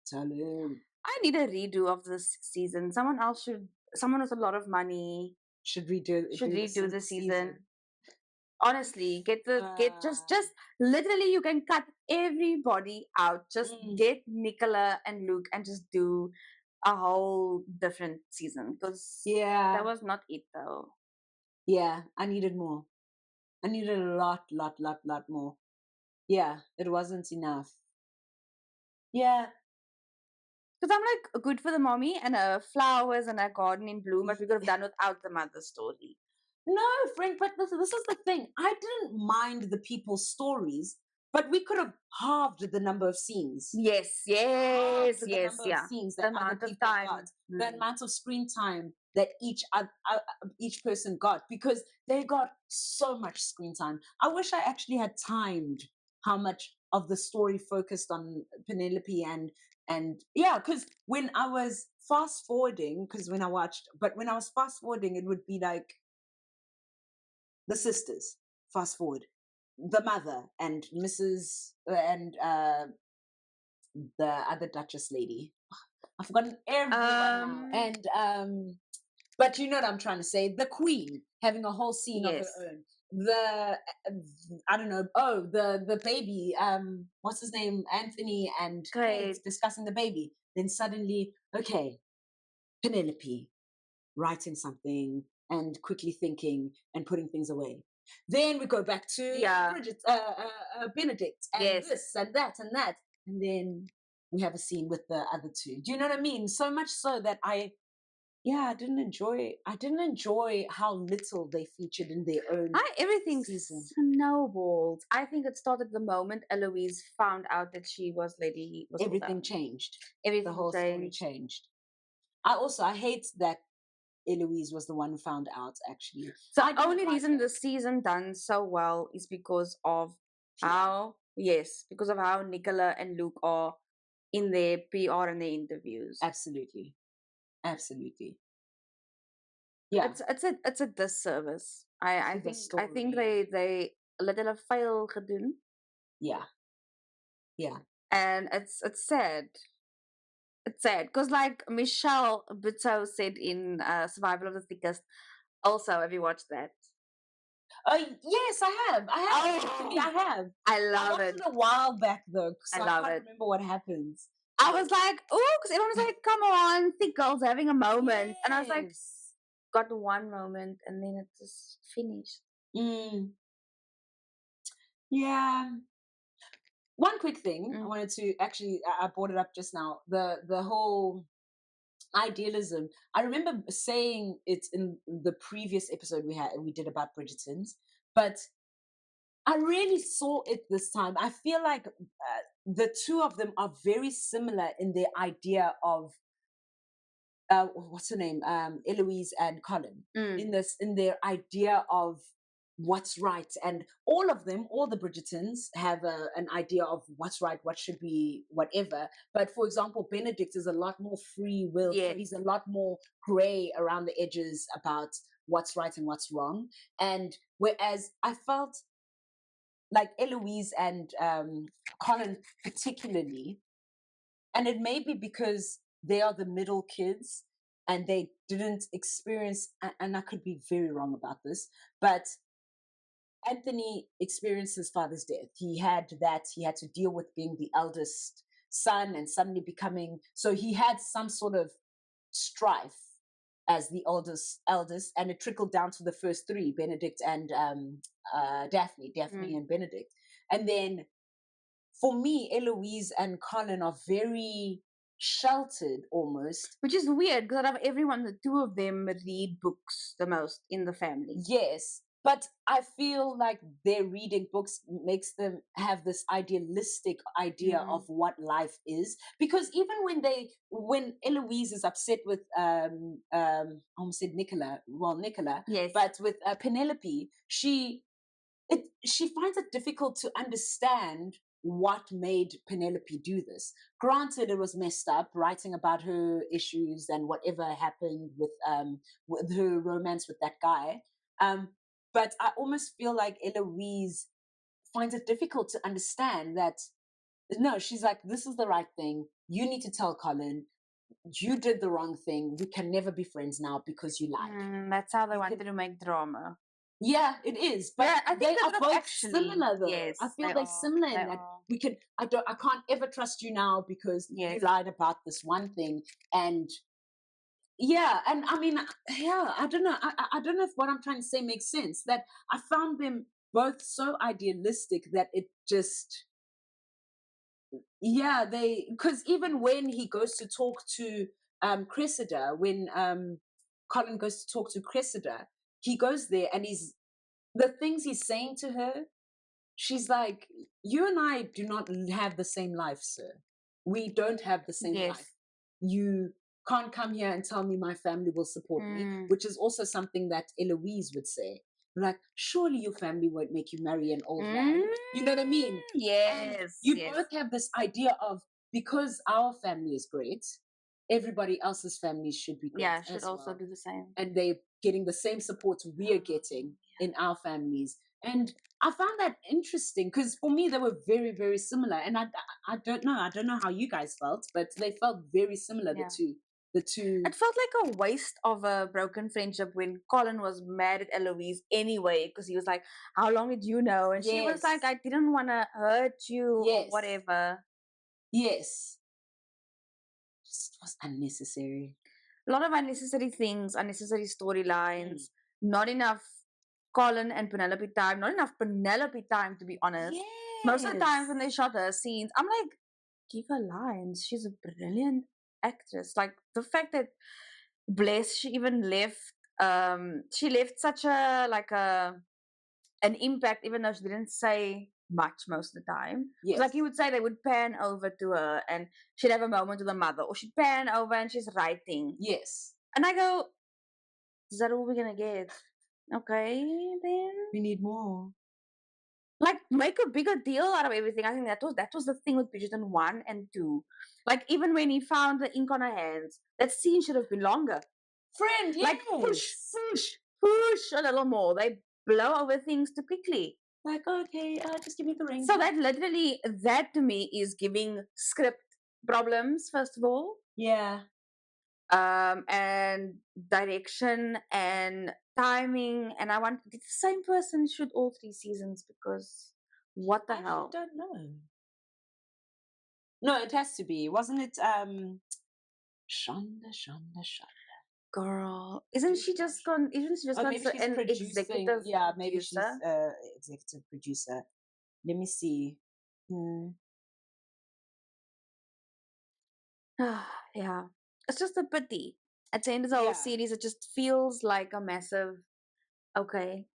S2: tell him.
S1: I need a redo of this season. Someone with a lot of money
S2: should redo
S1: the season. Honestly, just literally, you can cut everybody out. Just get Nicola and Luke and just do a whole different season, because that was not it though.
S2: Yeah, I needed more. I needed a lot more. Yeah, it wasn't enough. Yeah.
S1: Because I'm like, good for the mommy and her flowers and her garden in bloom, but we could have done without the mother story.
S2: No, Frank, but this is the thing. I didn't mind the people's stories, but we could have halved the number of scenes.
S1: Yes. Scenes
S2: that the amount of time got, the amount of screen time that each person got, because they got so much screen time. I wish I actually had timed how much of the story focused on Penelope and because when I was fast forwarding, when I was fast forwarding, it would be like the sisters, fast forward, the mother and Mrs. and the other Duchess lady. I've forgotten everyone now. And But you know what I'm trying to say. The Queen having a whole scene of her own. The I don't know. Oh, the baby. What's his name? Anthony and Kate discussing the baby. Then suddenly, okay, Penelope writing something and quickly thinking and putting things away. Then we go back to Bridget, Benedict, and this and that and that, and then we have a scene with the other two. Do you know what I mean? So much so that I didn't enjoy how little they featured in their own
S1: everything
S2: season.
S1: Snowballed. I think it started the moment Eloise found out that she was Lady Whistledown.
S2: Everything changed.
S1: Everything
S2: the whole story changed. I hate that Eloise was the one who found out, actually.
S1: So the only reason this season done so well is because of how Nicola and Luke are in their PR and their interviews.
S2: Absolutely. Yeah.
S1: It's a disservice. I think they a little fail gedoen.
S2: Yeah.
S1: And it's sad. It's sad because, like Michelle Buteau said in Survival of the Thickest. Also, have you watched that?
S2: Yes, I have. I have.
S1: I love
S2: it. I watched it a while back though, so I can't remember what happens.
S1: I was like, oh, because everyone was like, come on, thick girls having a moment. Yes. And I was like, got one moment and then it just finished.
S2: Yeah. One quick thing I wanted to I brought it up just now. The whole idealism. I remember saying it in the previous episode we did about Bridgerton's, but I really saw it this time. I feel like the two of them are very similar in their idea of what's her name, Eloise and Colin, in their idea of what's right, and all the Bridgertons have an idea of what's right, what should be, whatever. But for example, Benedict is a lot more free will. So he's a lot more gray around the edges about what's right and what's wrong. And whereas I felt like Eloise and Colin particularly, and it may be because they are the middle kids and they didn't experience, and I could be very wrong about this, but Anthony experienced his father's death. He had to deal with being the eldest son and suddenly becoming, so he had some sort of strife as the eldest, and it trickled down to the first three, Benedict and Daphne and Benedict. And then for me, Eloise and Colin are very sheltered almost.
S1: Which is weird because out of everyone, the two of them read books the most in the family.
S2: Yes. But I feel like their reading books makes them have this idealistic idea of what life is. Because even when Eloise is upset with, I almost said Nicola,
S1: yes,
S2: but with Penelope, she finds it difficult to understand what made Penelope do this. Granted, it was messed up, writing about her issues and whatever happened with her romance with that guy. But I almost feel like Eloise finds it difficult to understand that, no, she's like, this is the right thing. You need to tell Colin, you did the wrong thing. We can never be friends now because you lied.
S1: That's how they wanted to make drama.
S2: Yeah, it is. But I think they are both similar though.
S1: Yes,
S2: I feel they're similar in that we can, I can't ever trust you now because you lied about this one thing. And yeah, and I mean, yeah, I don't know. I don't know if what I'm trying to say makes sense. That I found them both so idealistic that it just, yeah, because even when he goes to talk to Cressida, when Colin goes to talk to Cressida, he goes there and the things he's saying to her, she's like, you and I do not have the same life, sir. We don't have the same life. You can't come here and tell me my family will support me, which is also something that Eloise would say. Like, surely your family won't make you marry an old man. You know what I mean?
S1: Yes.
S2: And you both have this idea of, because our family is great, everybody else's families should be great.
S1: Yeah, should also do the same.
S2: And they're getting the same support we are getting in our families. And I found that interesting because for me, they were very, very similar. And I don't know how you guys felt, but they felt very similar, the two. the two.
S1: It felt like a waste of a broken friendship when Colin was mad at Eloise anyway, because he was like, "How long did you know?" And she was like, "I didn't want to hurt you or whatever."
S2: Yes. Just was unnecessary.
S1: A lot of unnecessary things, unnecessary storylines, not enough Colin and Penelope time, not enough Penelope time, to be honest.
S2: Yes.
S1: Most of the times when they shot her scenes, I'm like, give her lines. She's a brilliant actress. Like the fact that Bless, she even left, she left such a an impact, even though she didn't say much most of the time. Yes. Like you would say, they would pan over to her and she'd have a moment with her mother, or she'd pan over and she's writing.
S2: Yes.
S1: And I go, is that all we're gonna get? Okay, then
S2: we need more.
S1: Like, make a bigger deal out of everything. I think that was the thing with Bridgerton 1 and 2. Like, even when he found the ink on her hands, that scene should have been longer.
S2: Friend, yes.
S1: Like, push a little more. They blow over things too quickly.
S2: Like, okay, just give me the ring.
S1: So that to me is giving script problems, first of all.
S2: Yeah.
S1: And direction and timing, and I want the same person shoot all 3 seasons, because what the hell?
S2: I don't know. No, it has to be. Wasn't it Shonda?
S1: Girl, isn't she just an executive
S2: yeah, maybe
S1: producer?
S2: She's executive producer. Let me see.
S1: Yeah, it's just a pity. At the end of the whole series, it just feels like a massive okay.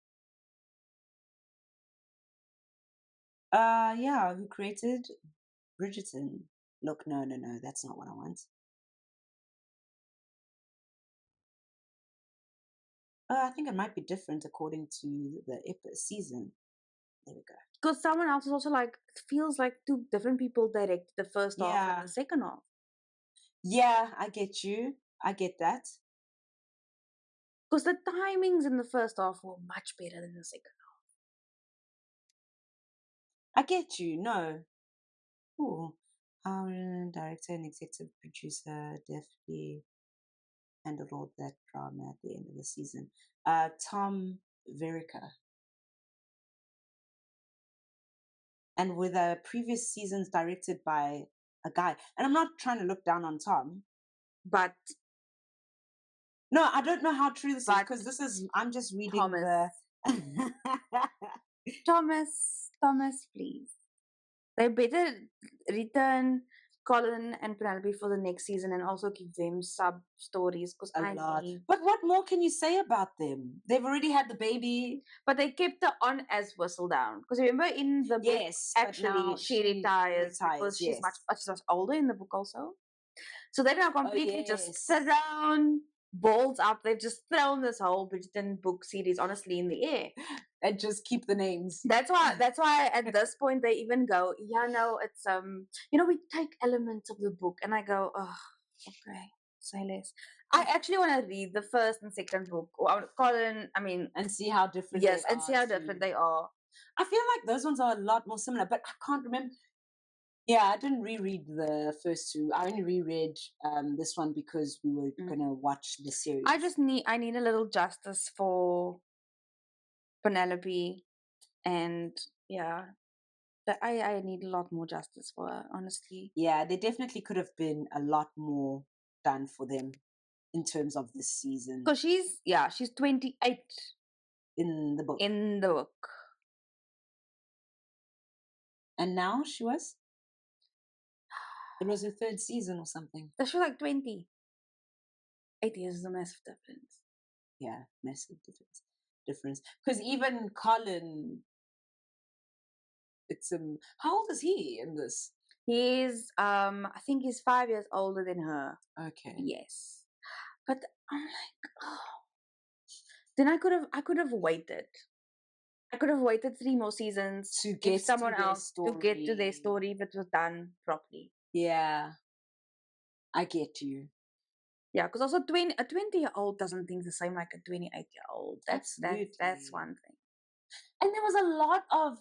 S2: Yeah, who created Bridgerton? Look, no, that's not what I want. I think it might be different according to the season. There we go.
S1: Because someone else is also like, it feels like 2 different people directed the first half and the second half.
S2: Yeah, I get you. I get that.
S1: Because the timings in the first half were much better than the second
S2: half.
S1: I
S2: get you. No. Ooh. Director and executive producer definitely handled all that drama at the end of the season. Tom Verica. And with previous seasons directed by a guy. And I'm not trying to look down on Tom,
S1: but
S2: no, I don't know how true this is, because I'm just reading
S1: Thomas. Thomas, please. They better return Colin and Penelope for the next season and also give them sub stories, because
S2: But what more can you say about them? They've already had the baby,
S1: but they kept her on as Whistledown. Because remember in the book, actually she retires because she's much older in the book also. So they're now completely just thrown balls up. They've just thrown this whole Bridgerton book series honestly in the air.
S2: And just keep the names.
S1: That's why at this point they even go, yeah, no, it's we take elements of the book, and I go, oh, okay, say less. I actually want to read the first and second book, Colin. I mean,
S2: and see how different.
S1: Yes, and see how different they are.
S2: I feel like those ones are a lot more similar, but I can't remember. Yeah, I didn't reread the first 2. I only reread this one because we were gonna watch the series.
S1: I need a little justice for Penelope, and yeah, I need a lot more justice for her, honestly.
S2: Yeah, there definitely could have been a lot more done for them in terms of this season.
S1: Because she's 28
S2: in the book. And now she was? It was her 3rd season or something.
S1: She was like 20. 8 years is a massive difference.
S2: Yeah, massive difference. Because even Colin, it's how old is he in this?
S1: He's I think he's 5 years older than her.
S2: Okay.
S1: Yes. But I'm like, oh. Then I could have waited. I could have waited 3 more seasons
S2: to get
S1: someone else to get to their story if it was done properly.
S2: Yeah. I get you.
S1: Yeah, because also a 20-year-old doesn't think the same like a 28-year-old. That's one thing.
S2: And there was a lot of,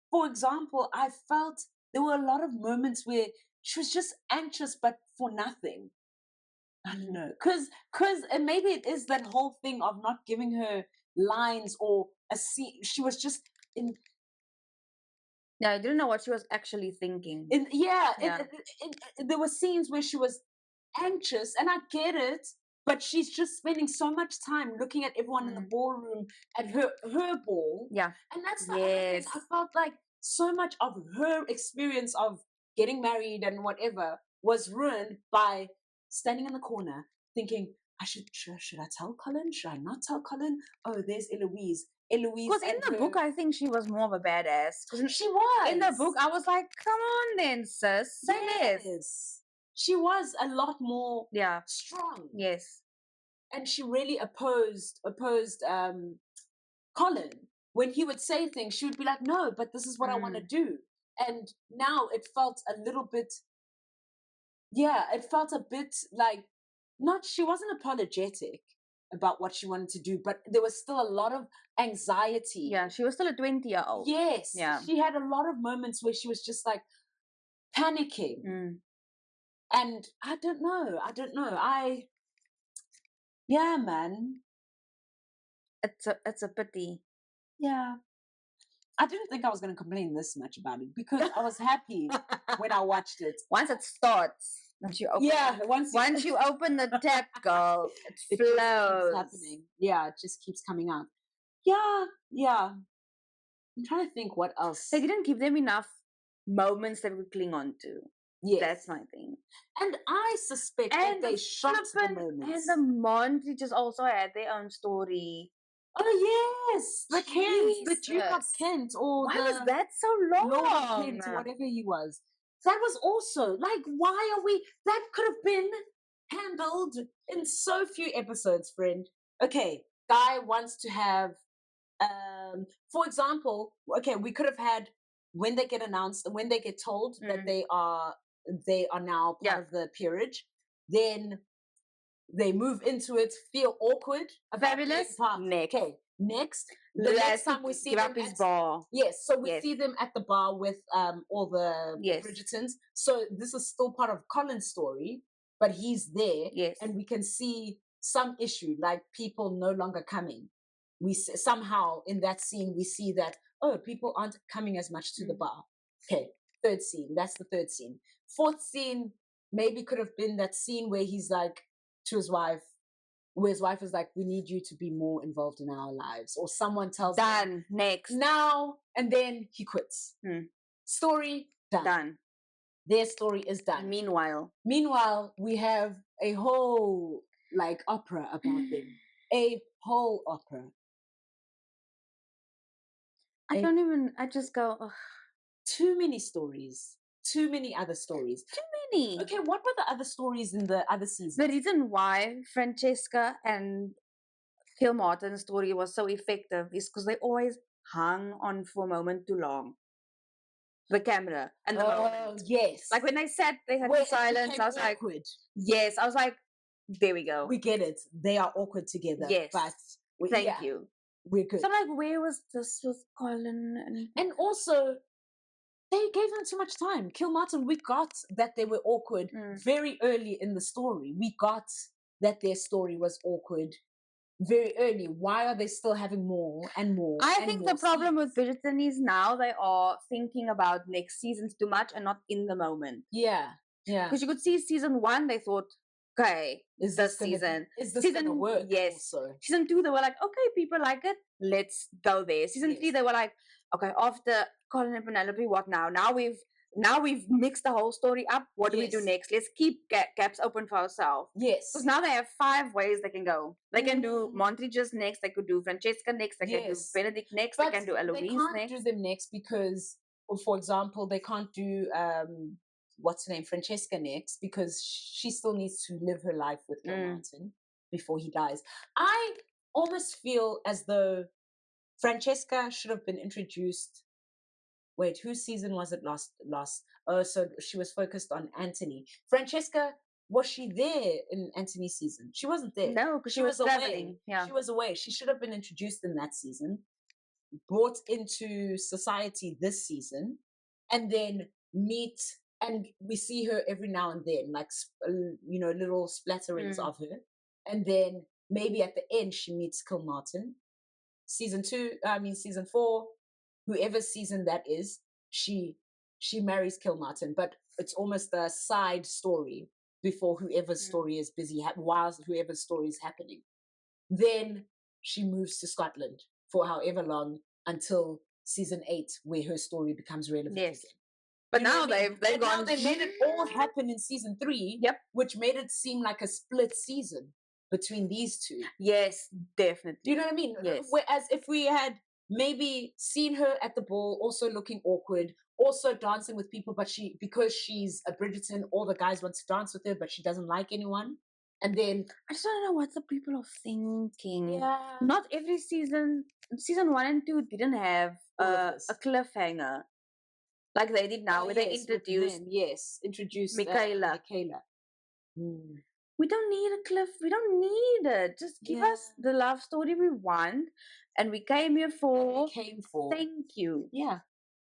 S2: for example, I felt there were a lot of moments where she was just anxious, but for nothing. I don't know, and maybe it is that whole thing of not giving her lines or a scene. She was just in.
S1: Yeah, I didn't know what she was actually thinking.
S2: There were scenes where she was anxious, and I get it, but she's just spending so much time looking at everyone in the ballroom at her ball.
S1: Yeah,
S2: and that's the other thing. I felt like so much of her experience of getting married and whatever was ruined by standing in the corner thinking, should I tell Colin? Should I not tell Colin? Oh, there's Eloise.
S1: Because in the book, I think she was more of a badass.
S2: She was.
S1: In the book, I was like, come on then, sis. Say this.
S2: She was a lot more strong.
S1: Yes.
S2: And she really opposed Colin. When he would say things, she would be like, no, but this is what I want to do. And now it felt a little bit, it felt a bit like, she wasn't apologetic about what she wanted to do, but there was still a lot of anxiety.
S1: Yeah, she was still a 20-year-old.
S2: Yes. Yeah. She had a lot of moments where she was just like panicking. And I don't know. Yeah, man.
S1: It's a pity.
S2: Yeah. I didn't think I was going to complain this much about it because I was happy when I watched it.
S1: Once it starts. Once you open the tap, girl, it flows.
S2: Keeps happening. Yeah, it just keeps coming out. Yeah. I'm trying to think what else.
S1: They didn't give them enough moments that we cling on to. Yes. That's my thing.
S2: And I suspect that they shot the moments.
S1: And the montages also had their own story.
S2: Oh, yes. The Kent, the Duke of Kent.
S1: Why was that so long?
S2: Lord Kent, whatever he was. That was also, like, why are we... That could have been handled in so few episodes, friend. Okay, Guy wants to have... for example, okay, we could have had when they get announced, when they get told that they are now part of the peerage, then they move into it, feel awkward.
S1: Fabulous.
S2: Next. Okay, next. The next time we see them
S1: at bar.
S2: Yes, so we see them at the bar with all the Bridgertons. So this is still part of Colin's story, but he's there.
S1: Yes.
S2: And we can see some issue, like people no longer coming. We somehow in that scene we see that people aren't coming as much to the bar. Okay, third scene. That's the third scene. Fourth scene maybe could have been that scene where he's like to his wife, where his wife is like, "We need you to be more involved in our lives," or someone tells him
S1: next
S2: now, and then he quits. Story done. Their story is done.
S1: Meanwhile,
S2: we have a whole opera about them. A whole opera.
S1: I just go, ugh.
S2: Too many stories. Too many other stories.
S1: Too many.
S2: Okay, what were the other stories in the other seasons?
S1: The reason why Francesca and Phil Martin's story was so effective is because they always hung on for a moment too long. The camera and the moment.
S2: Yes.
S1: Like when they sat, they had silence. I was
S2: awkward.
S1: Like, yes. I was like, there we go.
S2: We get it. They are awkward together.
S1: Yes.
S2: But
S1: thank you.
S2: We're good.
S1: So I'm like, where was this with Colin?
S2: And also, they gave them too much time. Kilmartin, we got that they were awkward very early in the story. We got that their story was awkward very early. Why are they still having more and more?
S1: I think the problem with Bridgerton is now they are thinking about next seasons too much and not in the moment.
S2: Yeah.
S1: Because you could see season 1, they thought, okay,
S2: is this
S1: season?
S2: Is this season work?
S1: Yes.
S2: Also?
S1: Season 2, they were like, okay, people like it. Let's go there. Season 3, they were like, okay, after Colin and Penelope, what now? Now we've mixed the whole story up. What do we do next? Let's keep gaps open for ourselves.
S2: Yes.
S1: Because now they have 5 ways they can go. They can do Montages next. They could do Francesca next. They can do Benedict next.
S2: But
S1: they can do Eloise next.
S2: They can't do them next because, for example, they can't do what's her name, Francesca next, because she still needs to live her life with Kilmartin before he dies. I almost feel as though Francesca should have been introduced. Wait, whose season was it last? Oh, so she was focused on Anthony. Francesca, was she there in Anthony's season? She wasn't there.
S1: No, because she was traveling.
S2: Away.
S1: Yeah.
S2: She was away. She should have been introduced in that season, brought into society this season, and then meet and we see her every now and then, like, little splatterings of her. And then maybe at the end, she meets Kilmartin. Season 4, whoever season that is, she marries Kilmartin, but it's almost a side story before whoever's story is busy, while whoever's story is happening. Then she moves to Scotland for however long until season 8, where her story becomes relevant again.
S1: But now they've gone.
S2: They made it all happen in season 3, which made it seem like a split season between these two.
S1: Yes, definitely.
S2: Do you know what I mean?
S1: Yes.
S2: Whereas if we had maybe seen her at the ball, also looking awkward, also dancing with people, but because she's a Bridgerton, all the guys want to dance with her, but she doesn't like anyone. And then
S1: I just don't know what the people are thinking.
S2: Yeah.
S1: Not every season 1 and 2 didn't have a cliffhanger like they did now, where they introduced Michaela. We don't need a cliff. We don't need it. Just give us the love story we want, and we came here for. Thank you.
S2: Yeah.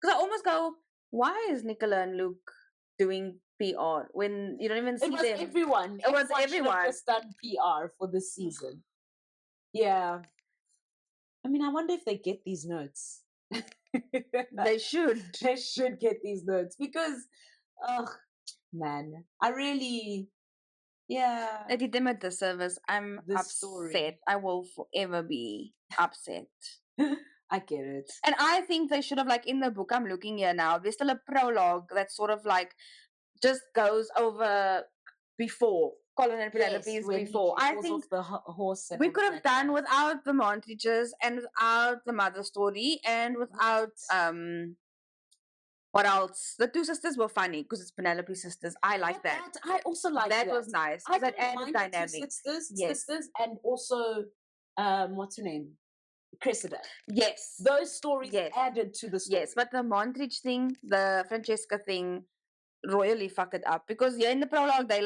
S1: Because I almost go, why is Nicola and Luke doing PR when you don't even see them?
S2: Everyone.
S1: It was everyone.
S2: Should have just done PR for this season. Yeah. I mean, I wonder if they get these notes.
S1: They should.
S2: They should get these notes because, man, I really,
S1: I did them a disservice. I'm upset. I will forever be upset.
S2: I get it.
S1: And I think they should have, like, in the book, I'm looking here now, there's still a prologue that sort of like just goes over before Colin and Penelope's before. I think
S2: the horse
S1: we could have done without the montages and without the mother story and without what else? The two sisters were funny because it's Penelope's sisters. I like that.
S2: I also like that.
S1: That was nice. That added dynamic.
S2: Sisters, and also what's her name? Cressida.
S1: Yes.
S2: Those stories added to the story.
S1: Yes, but the Montage thing, the Francesca thing, royally fucked it up. Because in the prologue, they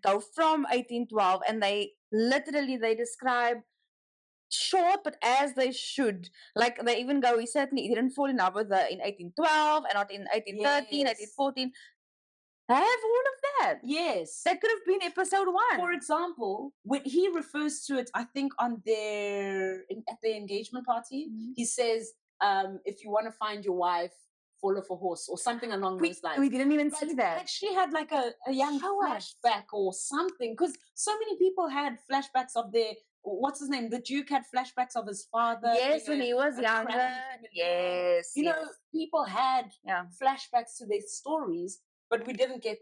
S1: go from 1812 and they describe short, but as they should. Like, they even go, he didn't fall in love with her in 1812 and not in 1813, 1814. They have all of that.
S2: Yes.
S1: That could have been episode 1.
S2: For example, when he refers to it, I think at their engagement party, he says, if you want to find your wife, fall off a horse or something along those lines.
S1: We didn't even see that.
S2: She had like a young flashback or something, because so many people had flashbacks of their, what's his name? The Duke had flashbacks of his father.
S1: Yes, when he was younger. Yes.
S2: You know, people had flashbacks to their stories, but we didn't get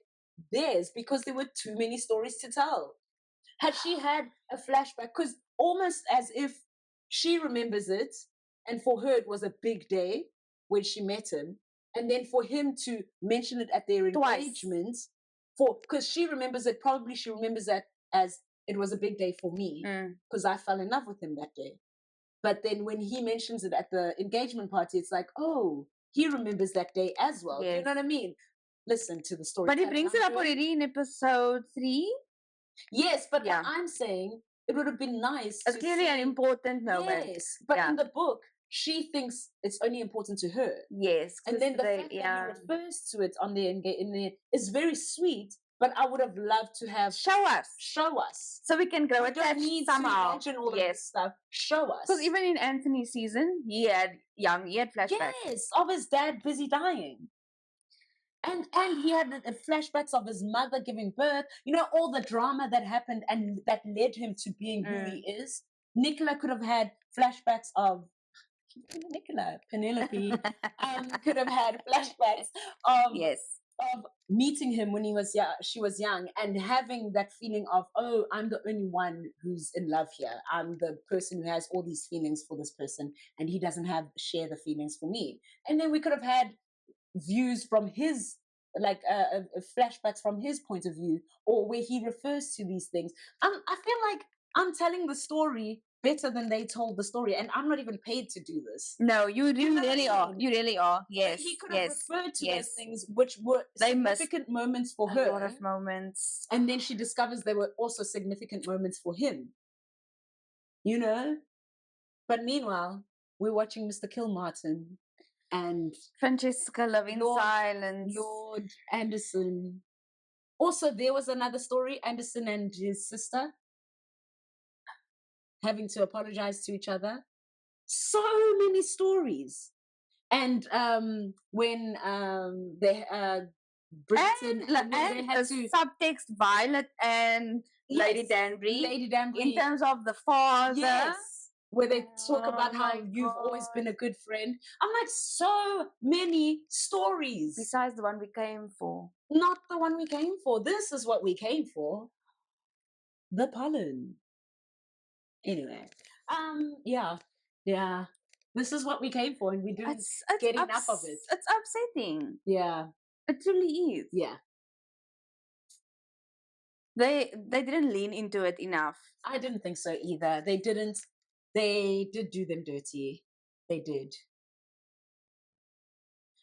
S2: theirs because there were too many stories to tell. Had she had a flashback, because almost as if she remembers it, and for her it was a big day when she met him, and then for him to mention it at their engagement, because she remembers it, probably she remembers that as it was a big day for me because I fell in love with him that day. But then when he mentions it at the engagement party, it's like, oh, he remembers that day as well. Yes. You know what I mean? Listen to the story.
S1: But he brings it up already in episode 3.
S2: Yes, but what I'm saying, it would have been nice.
S1: It's clearly an important moment.
S2: Yes, but in the book, she thinks it's only important to her.
S1: Yes.
S2: And then the fact that he refers to it on the engagement is very sweet, but I would have loved to have...
S1: Show us. So we can grow attached somehow.
S2: Imagine all of this stuff. Show us.
S1: Because even in Anthony's season, he had flashbacks.
S2: Yes, of his dad busy dying. And he had flashbacks of his mother giving birth. You know, all the drama that happened and that led him to being who he is. Nicola could have had flashbacks of... Penelope could have had flashbacks of meeting him when she was young, and having that feeling of, oh, I'm the only one who's in love here. I'm the person who has all these feelings for this person, and he doesn't share the feelings for me. And then we could have had views from his, flashbacks from his point of view, or where he refers to these things. I feel like I'm telling the story better than they told the story, and I'm not even paid to do this.
S1: No, you really are. You really are. Yes.
S2: But he could have referred to those things, which were significant moments for her.
S1: A lot of moments.
S2: And then she discovers they were also significant moments for him. You know? But meanwhile, we're watching Mr. Kilmartin and
S1: Francesca living silence.
S2: Lord Anderson. Also, there was another story, Anderson and his sister having to apologize to each other. So many stories. And when they Bridgerton,
S1: and
S2: they had to
S1: subtext Violet and Lady Danbury in terms of the father,
S2: where they talk about how you've always been a good friend. I'm like, so many stories
S1: besides the one we came for.
S2: Not the one we came for. This is what we came for. The POLIN. Anyway, yeah. This is what we came for, and we didn't get enough of it.
S1: It's upsetting.
S2: Yeah,
S1: it really is.
S2: Yeah,
S1: they didn't lean into it enough.
S2: I didn't think so either. They didn't. They did do them dirty. They did.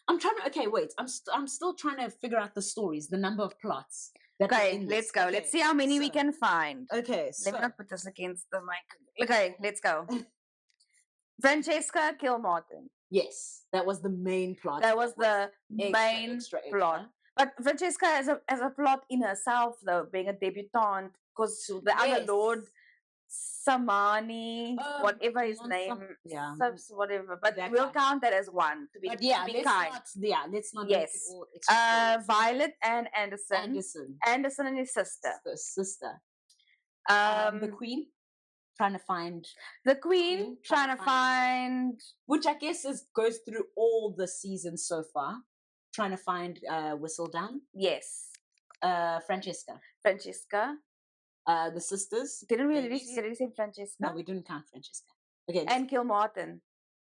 S2: I'm trying to. Okay, wait. I'm still trying to figure out the stories, the number of plots.
S1: Okay, let's go. Okay. Let's see how many we can find.
S2: Okay,
S1: let me not put this against the mic. Okay, let's go. Francesca kill Martin.
S2: Yes, that was the main plot.
S1: That was the main plot. But Francesca as a plot in herself, though, being a debutante, because the other lord, Samani, whatever his name, whatever. But we'll count that as one to be kind.
S2: Let's not.
S1: Yes. Violet and Anderson. Anderson and his sister.
S2: The Queen. Trying to find
S1: the Queen, trying to find,
S2: which I guess goes through all the seasons so far. Trying to find Whistledown.
S1: Yes.
S2: Francesca. The sisters.
S1: Didn't we really say Francesca?
S2: No, we didn't count Francesca. Okay.
S1: And kill Martin.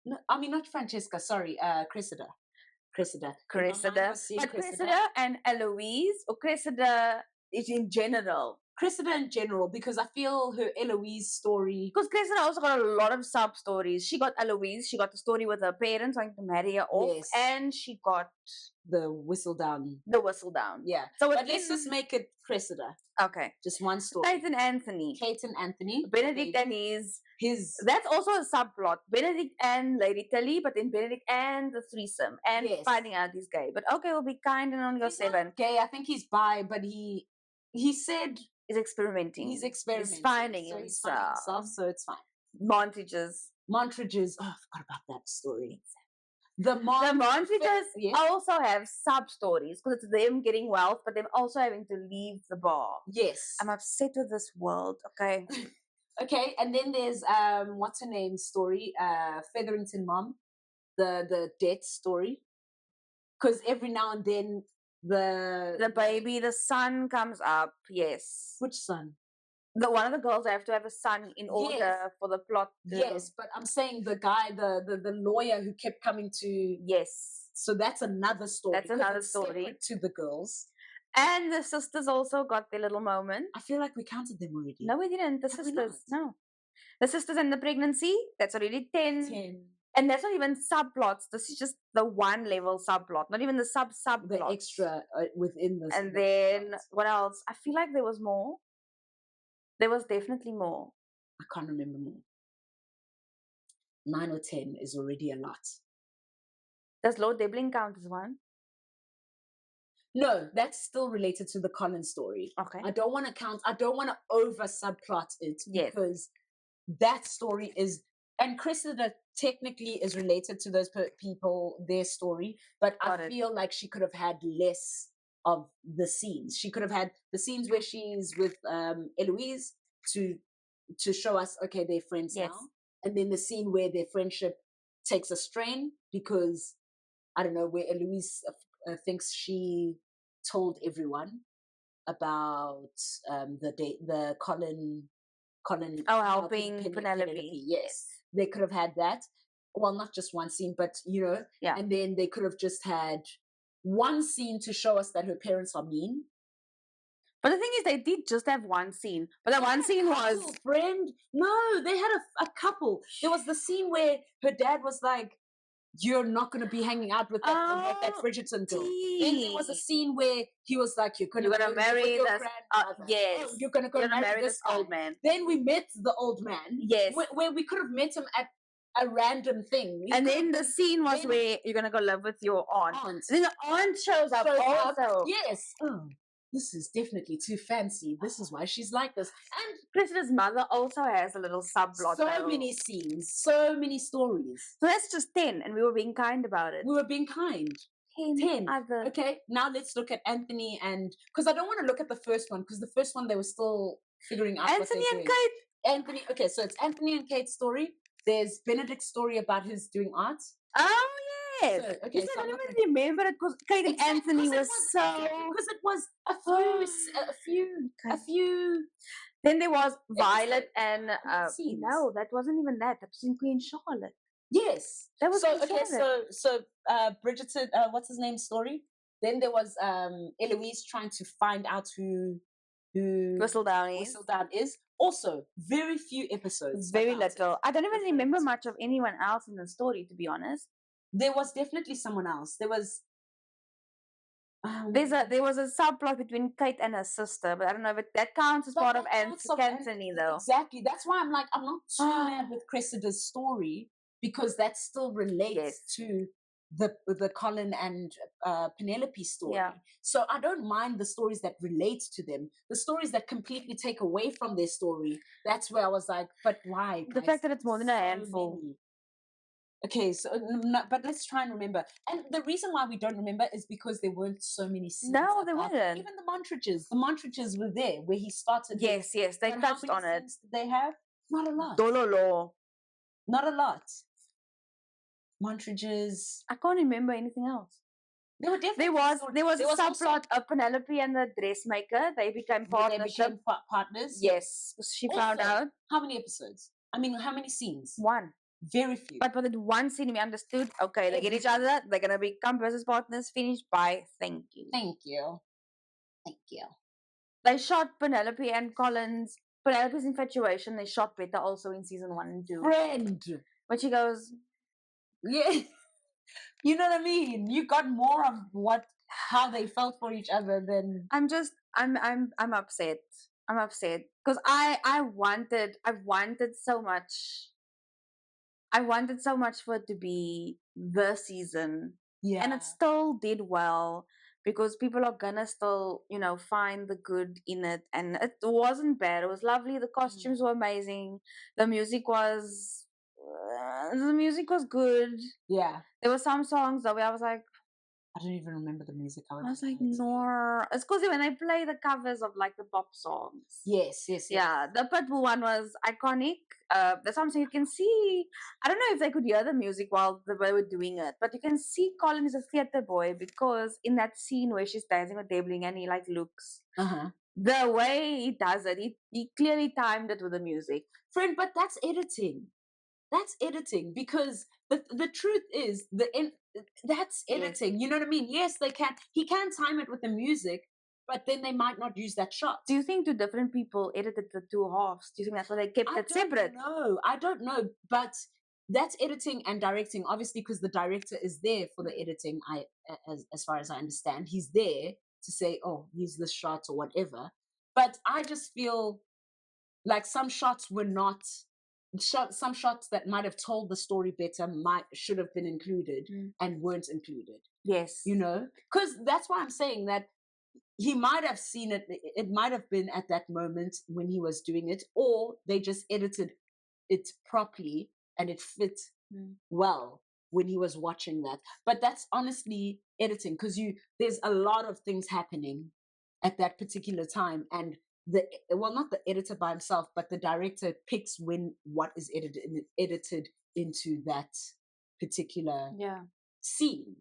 S2: No, I mean not Francesca. Sorry, Cressida.
S1: But Cressida and Eloise, or Cressida is in general.
S2: Cressida in general, because I feel her Eloise story.
S1: Because Cressida also got a lot of sub stories. She got Eloise, she got the story with her parents wanting to marry her off, and she got
S2: the Whistledown.
S1: Yeah.
S2: So but let's just make it Cressida.
S1: Okay.
S2: Just one story.
S1: Kate and Anthony. Benedict and his. That's also a subplot. Benedict and Lady Tilly, but then Benedict and the threesome and finding out he's gay. But okay, we'll be kind and only go 7.
S2: Gay, I think he's bi, but he said.
S1: He's experimenting. He's finding himself.
S2: So it's fine.
S1: Montages.
S2: Oh, I forgot about that story. The
S1: Montages also have sub stories because it's them getting wealth, but them also having to leave the bar.
S2: Yes.
S1: I'm upset with this world. Okay.
S2: Okay, and then there's what's her name story? Featherington Mom, the death story. Because every now and then the
S1: baby, the son comes up. Yes.
S2: Which son?
S1: One of the girls have to have a son in order for the plot.
S2: Yes, but I'm saying the guy, the lawyer who kept coming to.
S1: Yes.
S2: So that's another story.
S1: That's another story
S2: to the girls.
S1: And the sisters also got their little moment.
S2: I feel like we counted them already.
S1: No, we didn't. The sisters, no. The sisters and the pregnancy. That's already 10. And that's not even subplots. This is just the one level subplot, not even the subplot.
S2: The extra within the.
S1: And then what else? I feel like there was more. There was definitely more.
S2: I can't remember more. 9 or 10 is already a lot.
S1: Does Lord Debling count as one?
S2: No, that's still related to the Colin story.
S1: Okay.
S2: I don't want to over subplot it because that story is. And Cressida technically is related to those people, their story, but I feel like she could have had less of the scenes. She could have had the scenes where she's with Eloise to show us, okay, they're friends now. And then the scene where their friendship takes a strain because, I don't know, where Eloise thinks she told everyone about the Colin
S1: helping Penelope.
S2: Yes. They could have had that. Well, not just one scene, but, and then they could have just had one scene to show us that her parents are mean.
S1: But the thing is, they did just have one scene. But that one scene was...
S2: Friend. No, they had a couple. There was the scene where her dad was like, you're not going to be hanging out with that Bridgerton girl. Then there was a scene where he was like, you're going to
S1: marry this... yes.
S2: Oh, you're going to marry this
S1: old man.
S2: Then we met the old man.
S1: Yes.
S2: Where we could have met him at a random thing.
S1: And then the scene was where you're gonna go live with your aunt. And then the aunt shows up also.
S2: Yes. Oh, this is definitely too fancy. This is why she's like this. And
S1: Cressida's mother also has a little subplot.
S2: So many scenes, so many stories.
S1: So that's just 10, and we were being kind about it.
S2: We were being kind. 10.
S1: Other.
S2: Okay, now let's look at Anthony and... Because I don't want to look at the first one, because the first one they were still figuring out
S1: Anthony
S2: what they're
S1: and
S2: doing.
S1: Kate.
S2: Anthony, okay, so it's Anthony and Kate's story. There's Benedict's story about his doing art.
S1: Oh, yes.
S2: So, okay,
S1: so I don't even remember it because Kate and Anthony was so...
S2: Because it was a few...
S1: Then there was Violet and... no, that wasn't even that. That was in Queen Charlotte.
S2: Yes.
S1: That was
S2: so Bridgerton, what's his name's story? Then there was Eloise trying to find out who
S1: Whistledown
S2: is. Also, very few episodes.
S1: Very little. I don't even remember much of anyone else in the story, to be honest.
S2: There was definitely someone else. There was...
S1: there was a subplot between Kate and her sister, but I don't know if that counts as part of Anthony, though.
S2: Exactly. That's why I'm like, I'm not too mad with Cressida's story, because that still relates to the Colin and Penelope story.
S1: Yeah.
S2: So I don't mind the stories that relate to them. The stories that completely take away from their story, that's where I was like, but why?
S1: The fact that it's more than a handful.
S2: Okay, so but let's try and remember. And the reason why we don't remember is because there weren't so many scenes.
S1: No, there weren't.
S2: Even the Montrages. The Montrages were there where he started.
S1: Yes, they touched on it.
S2: Did they have? Not a lot.
S1: Dololo.
S2: Not a lot. Montrages.
S1: I can't remember anything else.
S2: There were definitely
S1: there was a subplot of Penelope and the dressmaker. They became partnership.
S2: Partners.
S1: Yes, she found out.
S2: How many episodes? I mean, how many scenes?
S1: One.
S2: Very few.
S1: But for the one scene, we understood. Okay, they get each other. They're gonna become business partners. Finished. Bye. Thank you.
S2: Thank you. Thank you.
S1: They shot Penelope and Penelope's infatuation. They shot better also in season 1 and 2.
S2: Friend.
S1: But she goes,
S2: yeah. You know what I mean? You got more of how they felt for each other than...
S1: I'm upset. I'm upset. Because I wanted so much. I wanted so much for it to be the season.
S2: Yeah.
S1: And it still did well. Because people are gonna still, find the good in it. And it wasn't bad. It was lovely. The costumes were amazing. The music was good.
S2: Yeah.
S1: There were some songs though where I was like,
S2: I don't even remember the music.
S1: I was like, no. It's because when they play the covers of like the pop songs.
S2: Yes.
S1: Yeah, the Pitbull one was iconic. There's something you can see. I don't know if they could hear the music while they were doing it, but you can see Colin is a theater boy because in that scene where she's dancing with Debling and he like looks. The way he does it, he clearly timed it with the music.
S2: Friend, but that's editing. That's editing because the truth is that's editing. Yes. You know what I mean? Yes, he can time it with the music, but then they might not use that shot.
S1: Do you think 2 different people edited the 2 halves? Do you think that's why they kept it separate?
S2: No, I don't know. But that's editing and directing, obviously, because the director is there for the editing. As far as I understand, he's there to say, "Oh, use this shot" or whatever. But I just feel like some shots were not. Some shots that might have told the story better should have been included and weren't included.
S1: Yes.
S2: Because that's why I'm saying that he might have seen it. It might have been at that moment when he was doing it, or they just edited it properly and it fit well when he was watching that. But that's honestly editing because there's a lot of things happening at that particular time, and not the editor by himself, but the director picks what is edited into that particular scene,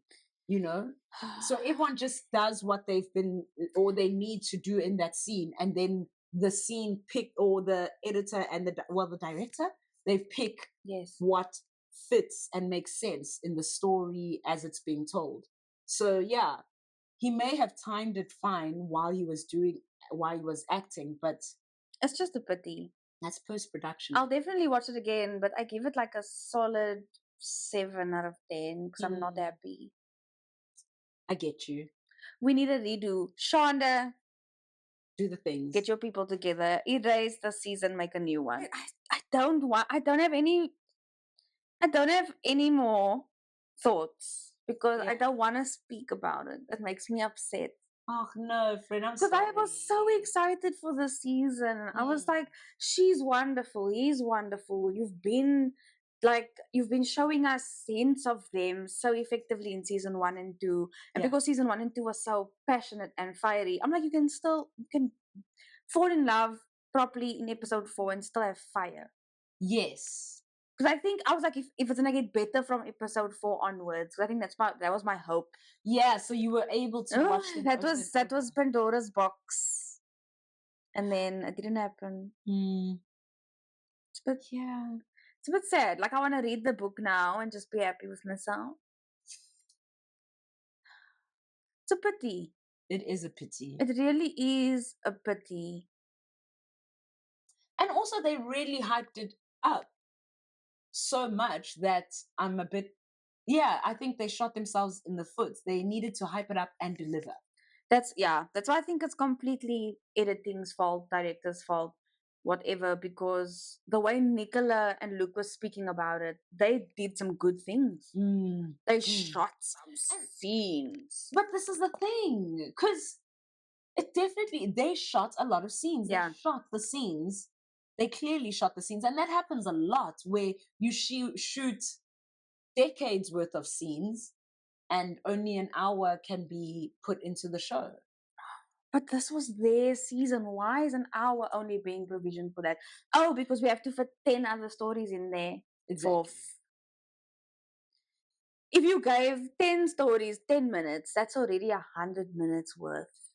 S2: So everyone just does what they've been or they need to do in that scene, and then the scene or the editor and the director, they pick what fits and makes sense in the story as it's being told. So yeah, he may have timed it fine while he was acting, but
S1: it's just a pity.
S2: That's post-production.
S1: I'll definitely watch it again, but I give it like a solid 7 out of 10 because I'm not happy.
S2: I get you.
S1: We need a redo. Shonda,
S2: do the things.
S1: Get your people together. Erase the season, make a new one. I don't have any I don't have any more thoughts because I don't want to speak about it. It makes me upset.
S2: Oh no, friend, I'm
S1: because
S2: sorry.
S1: I was so excited for the season. I was like, she's wonderful, he's wonderful. You've been showing us hints of them so effectively in season 1 and 2. And because season 1 and 2 was so passionate and fiery, I'm like, you can fall in love properly in episode 4 and still have fire.
S2: Yes.
S1: Because I think I was like, if it's gonna get better from episode 4 onwards, I think that was my hope.
S2: Yeah, so you were able to watch them.
S1: That was Pandora's box, and then it didn't happen. It's a bit, it's a bit sad. Like, I want to read the book now and just be happy with myself. It's a pity.
S2: It is a pity.
S1: It really is a pity.
S2: And also, they really hyped it up so much that I'm a bit, I think they shot themselves in the foot. They needed to hype it up and deliver.
S1: That's why I think it's completely editing's fault, director's fault, whatever, because the way Nicola and Luke were speaking about it, they did some good things. They shot some scenes.
S2: But this is the thing, because they shot a lot of scenes. They shot the scenes. They clearly shot the scenes. And that happens a lot where you shoot decades worth of scenes and only an hour can be put into the show.
S1: But this was their season. Why is an hour only being provisioned for that? Oh, because we have to fit 10 other stories in there.
S2: Exactly.
S1: If you gave 10 stories, 10 minutes, that's already 100 minutes worth.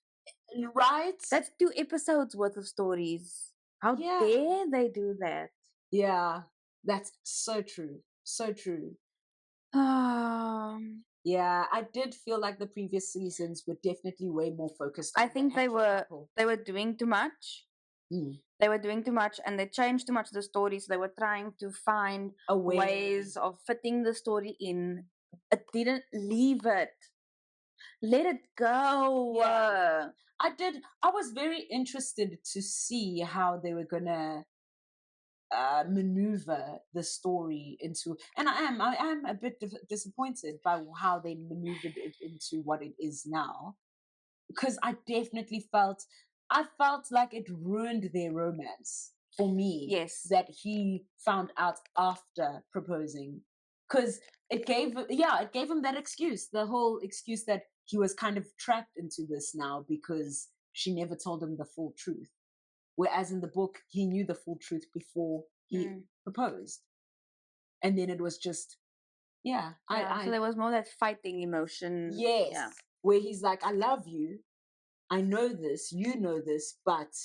S2: Right?
S1: That's 2 episodes worth of stories. How dare they do that?
S2: Yeah, that's so true. So true. Yeah, I did feel like the previous seasons were definitely way more focused.
S1: I think they were doing too much. They were doing too much and they changed too much the story. So they were trying to find ways of fitting the story in. It didn't leave it. Let it go.
S2: Yeah. I was very interested to see how they were gonna maneuver the story into, and I am a bit disappointed by how they maneuvered it into what it is now, because I felt like it ruined their romance for me.
S1: Yes,
S2: that he found out after proposing, because it gave him that excuse, the whole excuse that he was kind of trapped into this now because she never told him the full truth. Whereas in the book, he knew the full truth before he proposed. And then it was just,
S1: so there was more that fighting emotion.
S2: Yes. Yeah. Where he's like, I love you. I know this. You know this. But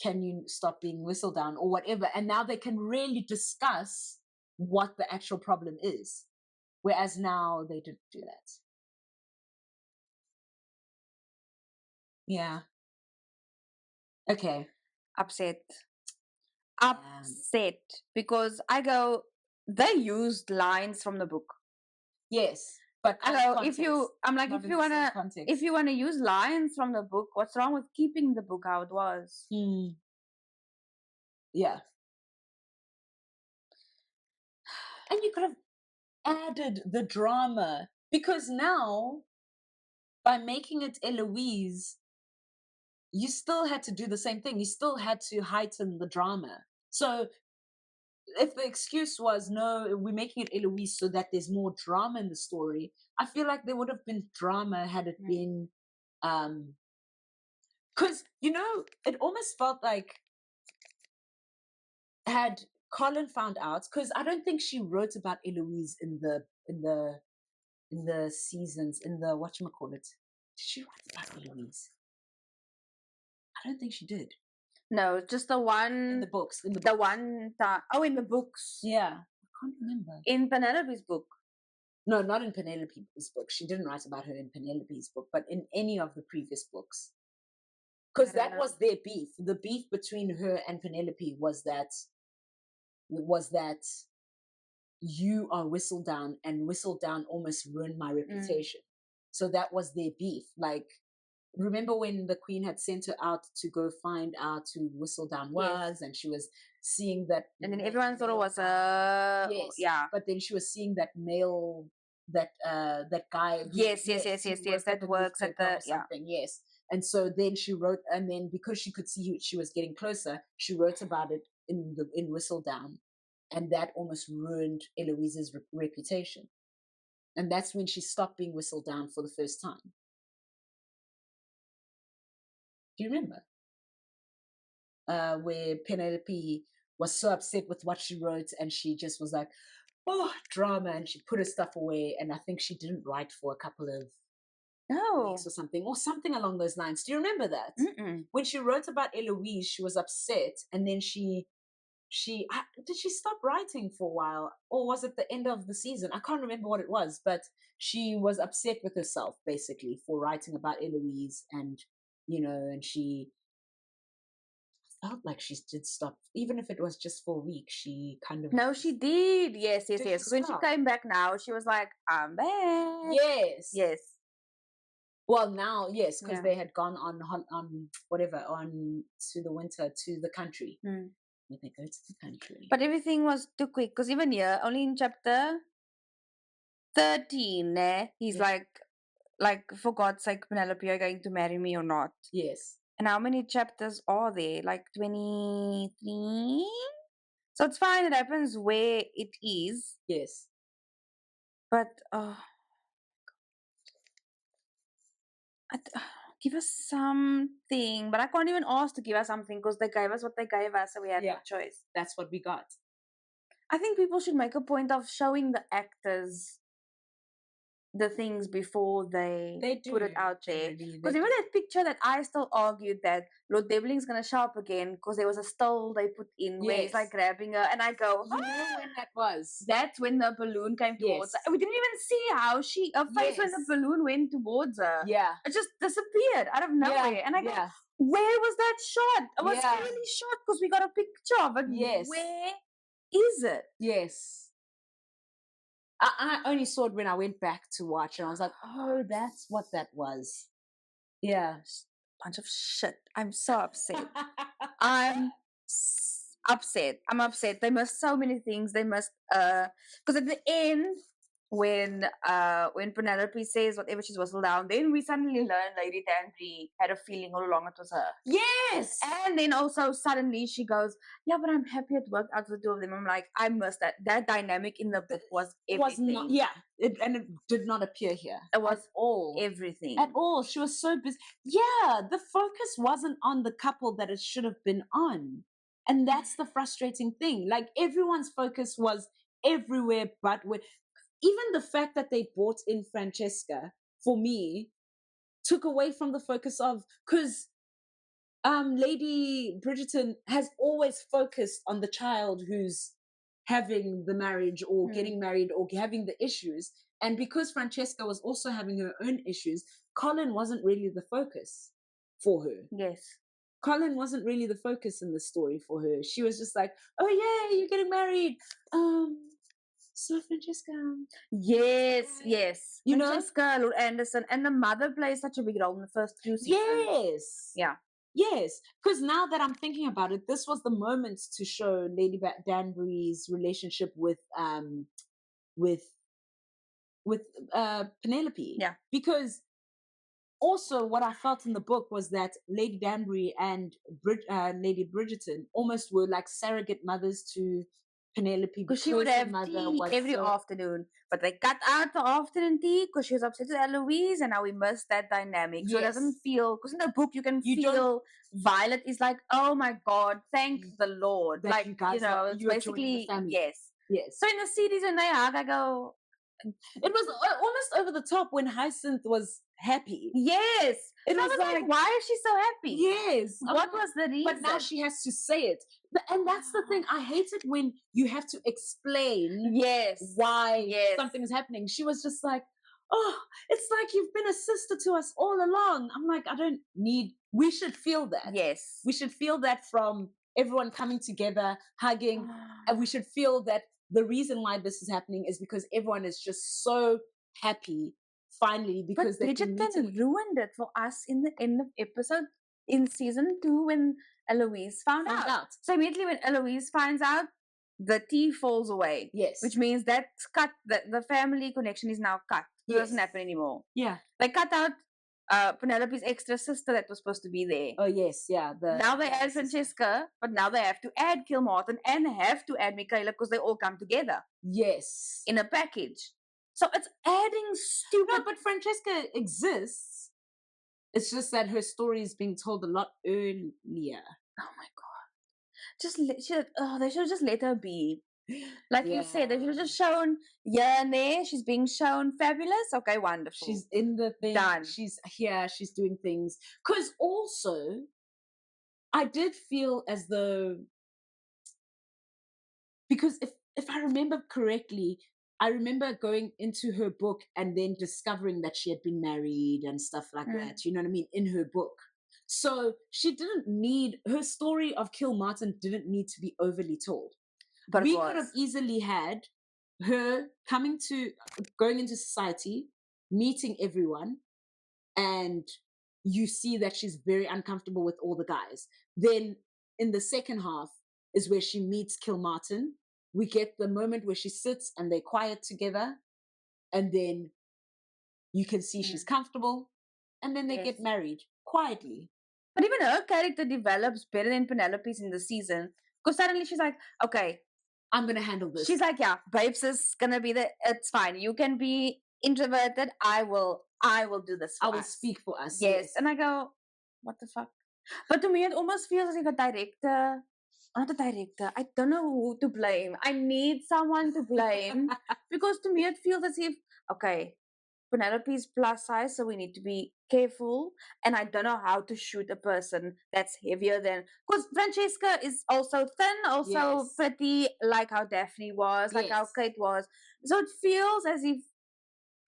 S2: can you stop being whistled down or whatever? And now they can really discuss what the actual problem is. Whereas now they didn't do that. Yeah. Okay.
S1: Upset because they used lines from the book.
S2: Yes, but
S1: if you want to use lines from the book, what's wrong with keeping the book how it was?
S2: Yeah. And you could have added the drama, because now by making it Eloise, you still had to do the same thing. You still had to heighten the drama. So if the excuse was, no, we're making it Eloise so that there's more drama in the story, I feel like there would have been drama had it been, because, it almost felt like had Colin found out, because I don't think she wrote about Eloise in the seasons, in the whatchamacallit. Did she write about Eloise? I don't think she did.
S1: No, just the one
S2: in the books.
S1: In the one time. Oh, in the books.
S2: Yeah, I can't remember.
S1: In Penelope's book.
S2: No, not in Penelope's book. She didn't write about her in Penelope's book, but in any of the previous books. Because that was their beef. The beef between her and Penelope was that you are whistled down, and whistled down almost ruined my reputation. So that was their beef. Like, remember when the queen had sent her out to go find out who Whistledown was, and she was seeing that,
S1: and then everyone thought it was
S2: but then she was seeing that male, that guy,
S1: that works at the
S2: something, and so then she wrote, and then because she could see she was getting closer, she wrote about it in Whistledown, and that almost ruined Eloise's reputation, and that's when she stopped being Whistledown for the first time. Do you remember? Where Penelope was so upset with what she wrote, and she just was like, oh, drama, and she put her stuff away, and I think she didn't write for a couple of weeks or something along those lines. Do you remember that? When she wrote about Eloise, she was upset, and then she did she stop writing for a while, or was it the end of the season? I can't remember what it was, but she was upset with herself basically for writing about Eloise, and and she felt like she did stop, even if it was just for a week. She kind of
S1: she did. Yes. When she came back now, she was like, I'm back. Yes.
S2: Well, now, yes, because they had gone on to the winter, to the country. When they go to the country.
S1: But everything was too quick, because even here, only in chapter 13, he's like, for God's sake, Penelope, are you going to marry me or not?
S2: Yes.
S1: And how many chapters are there? Like 23? So it's fine, it happens where it is.
S2: Yes.
S1: But, give us something. But I can't even ask to give us something, because they gave us what they gave us, so we had no choice.
S2: That's what we got.
S1: I think people should make a point of showing the actors the things before they put it out there. Because remember that picture that I still argued that Lord Devlin's going to show up again, because there was a still they put in where he's like grabbing her, and I go,
S2: you know when that was?
S1: That's when the balloon came towards her. We didn't even see how her face when the balloon went towards her.
S2: Yeah.
S1: It just disappeared out of nowhere. And I go, where was that shot? It was clearly shot because we got a picture of it.
S2: Yes.
S1: Where is it?
S2: Yes. I only saw it when I went back to watch, and I was like, oh, that's what that was. Yeah.
S1: Bunch of shit. I'm so upset. I'm upset. They missed so many things. They missed, because at the end, when Penelope says whatever she's whistled down, then we suddenly learn Lady Danbury had a feeling all along it was her.
S2: Yes!
S1: And then also suddenly she goes, yeah, but I'm happy it worked out for the two of them. I'm like, I missed that. That dynamic in the book was everything.
S2: And it did not appear here.
S1: It was
S2: at all.
S1: Everything.
S2: At all. She was so busy. Yeah, the focus wasn't on the couple that it should have been on. And that's the frustrating thing. Like, everyone's focus was everywhere but with... Even the fact that they brought in Francesca, for me, took away from the focus of... Because Lady Bridgerton has always focused on the child who's having the marriage or getting married or having the issues. And because Francesca was also having her own issues, Colin wasn't really the focus for her.
S1: Yes.
S2: Colin wasn't really the focus in the story for her. She was just like, oh yeah, you're getting married. So Francesca.
S1: Yes.
S2: You
S1: Francesca, Lord Anderson, and the mother plays such a big role in the first few seasons.
S2: Yes.
S1: Yeah.
S2: Yes, because now that I'm thinking about it, this was the moment to show Lady Danbury's relationship with Penelope.
S1: Yeah.
S2: Because also what I felt in the book was that Lady Danbury and Lady Bridgerton almost were like surrogate mothers to Penelope,
S1: because she would have tea every afternoon, but they cut out the afternoon tea because she was upset with Eloise, and now we missed that dynamic. So it doesn't feel, because in the book you can feel Violet is like, oh my God, thank the Lord,
S2: that
S1: like
S2: you guys
S1: it's basically
S2: yes.
S1: So in the series when they hug, I go,
S2: it was almost over the top when Hyacinth was happy.
S1: Yes.
S2: It was like,
S1: why is she so happy?
S2: Yes.
S1: What was the reason?
S2: But now she has to say it. And that's the thing. I hate it when you have to explain why something is happening. She was just like, oh, it's like you've been a sister to us all along. I'm like, we should feel that.
S1: Yes.
S2: We should feel that from everyone coming together, hugging. And we should feel that the reason why this is happening is because everyone is just so happy finally, because
S1: but Bridgerton ruined it for us in the end of episode in season 2 when Eloise found out. So immediately when Eloise finds out, the tea falls away.
S2: Yes.
S1: Which means that's cut. The family connection is now cut. It doesn't happen anymore.
S2: Yeah.
S1: They cut out Penelope's extra sister that was supposed to be there.
S2: Oh, yes. Yeah.
S1: Now they add Francesca, but now they have to add Kilmartin and have to add Michaela because they all come together.
S2: Yes.
S1: In a package. So it's adding stupid.
S2: No, but Francesca exists. It's just that her story is being told a lot earlier.
S1: Oh my god! They should have just let her be. Like you said, they should have just shown and there. She's being shown fabulous. Okay, wonderful.
S2: She's in the thing.
S1: Done.
S2: She's here. She's doing things. Because also, I did feel as though, because if I remember correctly, I remember going into her book and then discovering that she had been married and stuff like that. You know what I mean? In her book. So she didn't need, her story of Kilmartin didn't need to be overly told. But we could have easily had her going into society, meeting everyone, and you see that she's very uncomfortable with all the guys. Then in the second half is where she meets Kilmartin. We get the moment where she sits and they're quiet together, and then you can see she's comfortable, and then they get married quietly.
S1: But even her character develops better than Penelope's in the season, because suddenly she's like, okay,
S2: I'm gonna handle this.
S1: She's like, yeah, babes is gonna be it's fine. You can be introverted. I will do this for us.
S2: I will speak for us.
S1: Yes. And I go, what the fuck? But to me, it almost feels as if not a director, I don't know who to blame. I need someone to blame because to me, it feels as if, okay, Penelope is plus size, so we need to be careful. And I don't know how to shoot a person that's heavier than, because Francesca is also thin, also pretty, like how Daphne was, like how Kate was. So it feels as if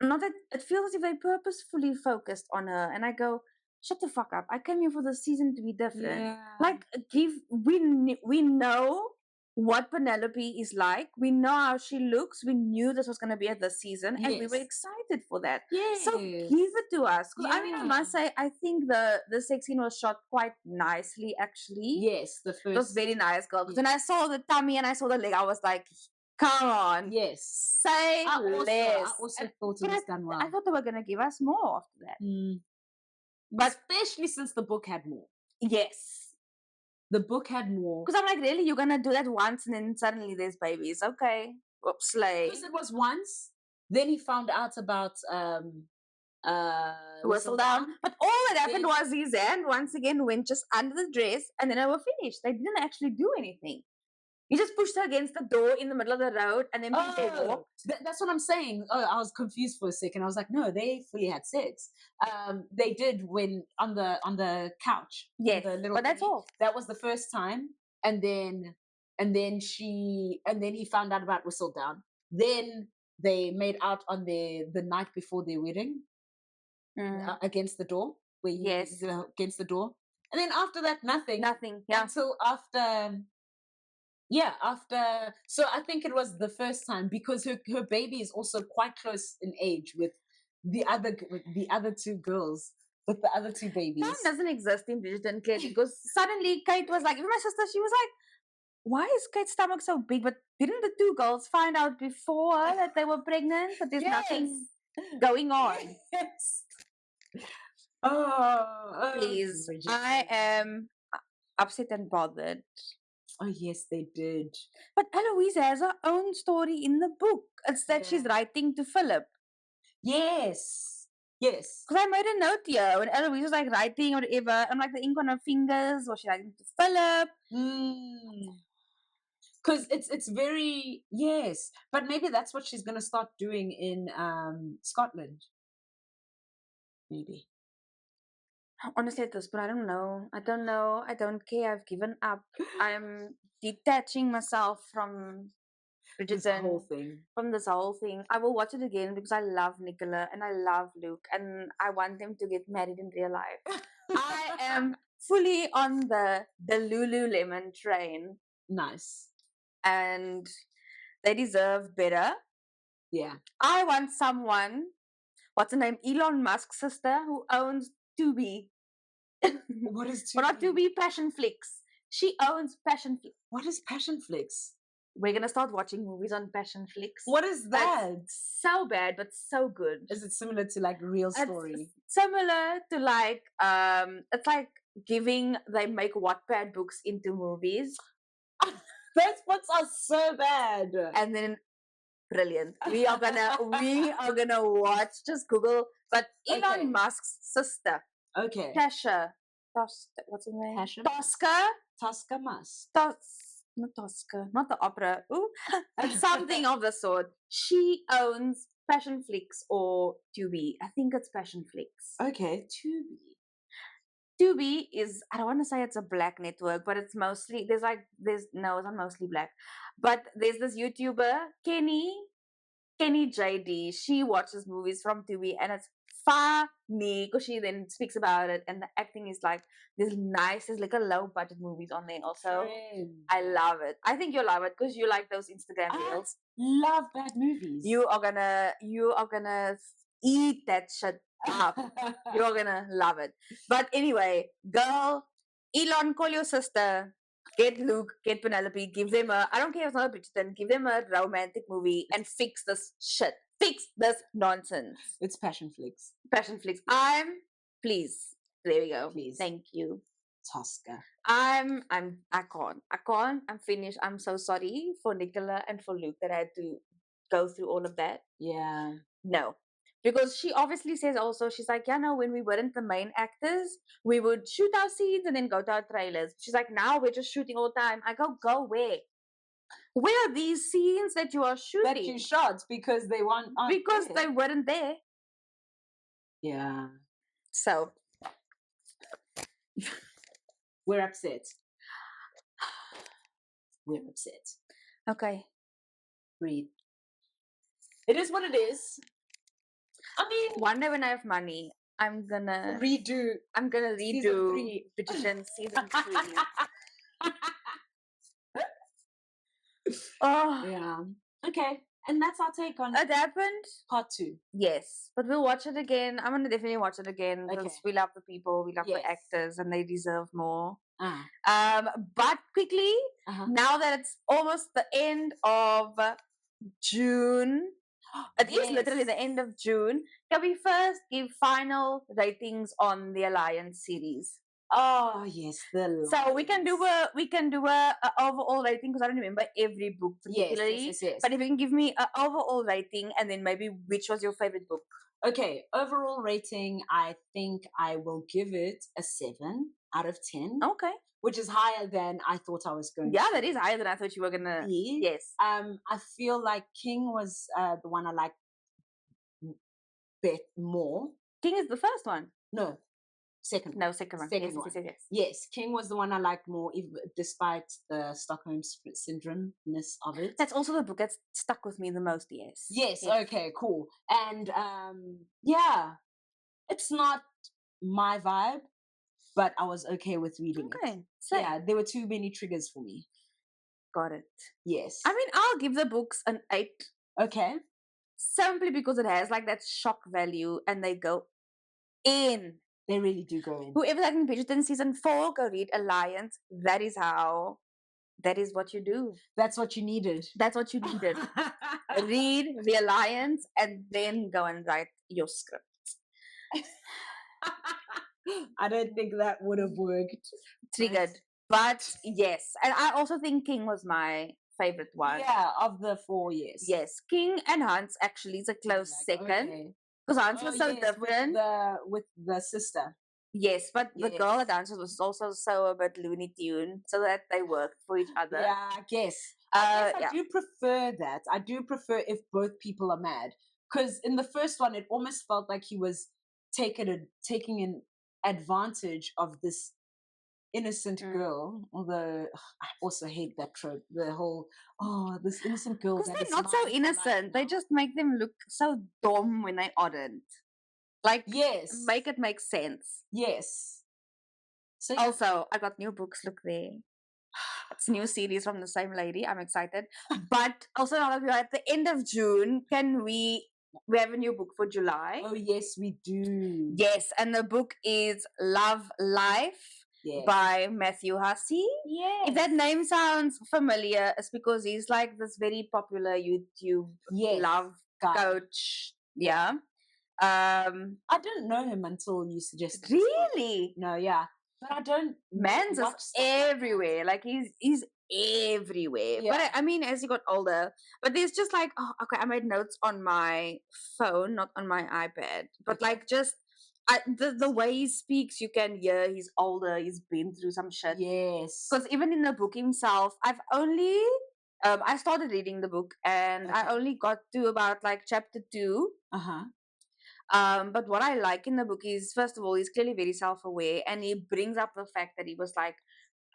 S1: it feels as if they purposefully focused on her. And I go, shut the fuck up! I came here for the season to be different.
S2: Yeah.
S1: Like, we know what Penelope is like. We know how she looks. We knew this was going to be at this season, and we were excited for that.
S2: Yes.
S1: So give it to us. Because I mean, I must say, I think the sex scene was shot quite nicely, actually.
S2: Yes, the first.
S1: It was very nice, girl. Because when I saw the tummy and I saw the leg, I was like, come on.
S2: Yes.
S1: Say less.
S2: I also thought it was done well.
S1: I thought they were going to give us more after that.
S2: But especially since the book had more.
S1: Yes.
S2: The book had more.
S1: Because I'm like, really? You're going to do that once and then suddenly there's babies. Okay. Oops, slay.
S2: Because it was once. Then he found out about
S1: Whistle down. But all that happened was his hand once again went just under the dress and then they were finished. They didn't actually do anything. He just pushed her against the door in the middle of the road and then they walked.
S2: That's what I'm saying. Oh, I was confused for a second. I was like, no, they fully had sex. They did when on the couch.
S1: Yes, but that's all.
S2: That was the first time, and then he found out about Whistle Down. Then they made out on the night before their wedding against the door. Against the door, and then after that, nothing.
S1: Yeah.
S2: Until after. Yeah, so I think it was the first time because her baby is also quite close in age with the other two girls, with the other two babies.
S1: Time doesn't exist in Bridgerton, Kate, because suddenly Kate was like, even my sister, she was like, why is Kate's stomach so big? But didn't the two girls find out before that they were pregnant? But there's nothing going on.
S2: Yes.
S1: Please, I am upset and bothered.
S2: Oh, yes, they did.
S1: But Eloise has her own story in the book. It's that she's writing to Philip.
S2: Yes. Yes.
S1: Because I made a note here when Eloise was like writing or whatever. I'm like the ink on her fingers. Was she writing to Philip?
S2: Because it's very, yes. But maybe that's what she's going to start doing in Scotland. Maybe.
S1: Honestly, at this point, I don't know. I don't care. I've given up. I'm detaching myself from Bridgerton. From this whole thing. I will watch it again because I love Nicola and I love Luke and I want them to get married in real life. I am fully on the Lululemon train.
S2: Nice.
S1: And they deserve better.
S2: Yeah.
S1: I want someone what's her name? Elon Musk's sister, who owns Tubi.
S2: What is Tubi?
S1: Well, not Tubi, Passion Flix. She owns Passion Flix.
S2: What is Passion Flix?
S1: We're gonna start watching movies on Passion Flix.
S2: What is that?
S1: It's so bad, but so good.
S2: Is it similar to like Real Story?
S1: It's similar to like it's like they make Wattpad books into movies.
S2: Those books are so bad.
S1: And then brilliant. We are gonna watch, just Google, but Elon Musk's sister.
S2: Okay.
S1: Tasha. What's her name?
S2: Tasha? Tosca Musk.
S1: Not Tosca, not the opera. Ooh, something of the sort. She owns Passion Flix or Tubi. I think it's Passion Flix.
S2: Okay, Tubi.
S1: Tubi is, I don't want to say it's a black network, but it's mostly, it's not mostly black. But there's this YouTuber, Kenny JD. She watches movies from Tubi and it's funny because she then speaks about it, and the acting is like there's like a low budget movies on there also. I love it. I think you'll love it because you like those Instagram reels.
S2: Love bad movies.
S1: You are gonna eat that shit up. You're gonna love it. But anyway, girl, Elon, call your sister. Get Luke, get Penelope, give them I don't care if it's not a Bridgerton, give them a romantic movie and fix this shit. Fix this nonsense.
S2: It's Passion Flix.
S1: Passion Flix. Please. There we go.
S2: Please.
S1: Thank you.
S2: Tosca.
S1: I can't. I'm finished. I'm so sorry for Nicola and for Luke that I had to go through all of that.
S2: Yeah.
S1: No. Because she obviously says also, she's like, yeah, no, when we weren't the main actors, we would shoot our scenes and then go to our trailers. She's like, now we're just shooting all the time. I go where? Where are these scenes that you are shooting?
S2: That you shot because they weren't
S1: because they weren't there.
S2: Yeah.
S1: So.
S2: We're upset. We're upset.
S1: Okay.
S2: Breathe. It is what it is. I mean,
S1: one day when I have money, I'm gonna redo Bridgerton season 3.
S2: Oh yeah. Okay. And that's our take on
S1: it. Happened.
S2: Part 2.
S1: Yes. But we'll watch it again. I'm gonna definitely watch it again because we love the people, we love the actors, and they deserve more. But quickly, now that it's almost the end of June, it is literally the end of June, can we first give final ratings on the Alliance series?
S2: Oh yes, the Alliance.
S1: So we can do a overall rating because I don't remember every book particularly.
S2: Yes.
S1: But if you can give me an overall rating and then maybe which was your favorite book?
S2: Okay, overall rating, I think I will give it a 7 out of 10.
S1: Okay.
S2: Which is higher than I thought I was going to.
S1: Yeah, that is higher than I thought you were going to. Yes.
S2: I feel like King was the one I liked more.
S1: King is the first one?
S2: No. Second
S1: one.
S2: Yes, King was the one I liked more, despite the Stockholm syndrome-ness of it.
S1: That's also the book that stuck with me the most, yes.
S2: Yes, okay, cool. And, yeah, it's not my vibe, but I was okay with reading it. So yeah, there were too many triggers for me.
S1: Got it.
S2: Yes.
S1: I mean, I'll give the books an 8.
S2: Okay.
S1: Simply because it has like that shock value and they go in.
S2: They really do go in.
S1: Whoever's like in Bridgerton season 4, go read Alliance. That is what you do.
S2: That's what you needed.
S1: That's what you needed. Read the Alliance and then go and write your script.
S2: I don't think that would have worked.
S1: Triggered. But yes. And I also think King was my favorite one.
S2: Yeah, of the 4 years.
S1: Yes. King and Hans actually is a close second. Because Hans was so different.
S2: With the sister.
S1: Yes, but the girl that dances was also so a bit Looney Tune, so that they worked for each other.
S2: Yeah, I guess. I do prefer that. I do prefer if both people are mad. Because in the first one, it almost felt like he was taking an advantage of this innocent girl. Although I also hate that trope. The whole this innocent girl.
S1: Because they're not so innocent. They just make them look so dumb when they aren't. Like make it make sense.
S2: Yes.
S1: So also, I got new books. Look there. It's new series from the same lady. I'm excited. But also, now that we are at the end of June, can we we have a new book for July.
S2: Oh yes, we do.
S1: Yes, and the book is Love Life by Matthew Hussey.
S2: Yes.
S1: If that name sounds familiar, it's because he's like this very popular YouTube love coach. Yeah.
S2: I didn't know him until you suggested.
S1: Really?
S2: No, yeah. But I don't.
S1: Man's is everywhere. Like he's everywhere.
S2: Yeah.
S1: But I mean, as he got older, but there's just like, oh, okay, I made notes on my phone, not on my iPad. But like just the way he speaks, you can hear he's older. He's been through some shit.
S2: Yes.
S1: Because even in the book himself, I've only I started reading the book and I only got to about like chapter 2. But what I like in the book is, first of all, he's clearly very self-aware, and he brings up the fact that he was like,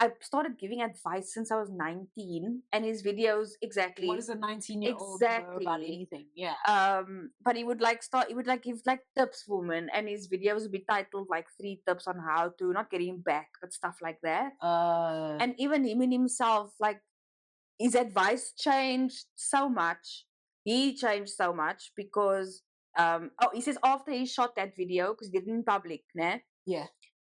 S1: I started giving advice since I was 19, and his videos exactly.
S2: What does a 19-year-old know about anything? Yeah.
S1: But he would give like tips for women, and his videos would be titled like 3 tips on how to not get him back, but stuff like that. And even him in himself, like his advice changed so much. He changed so much because he says after he shot that video, because he did it in public, né?
S2: Yeah.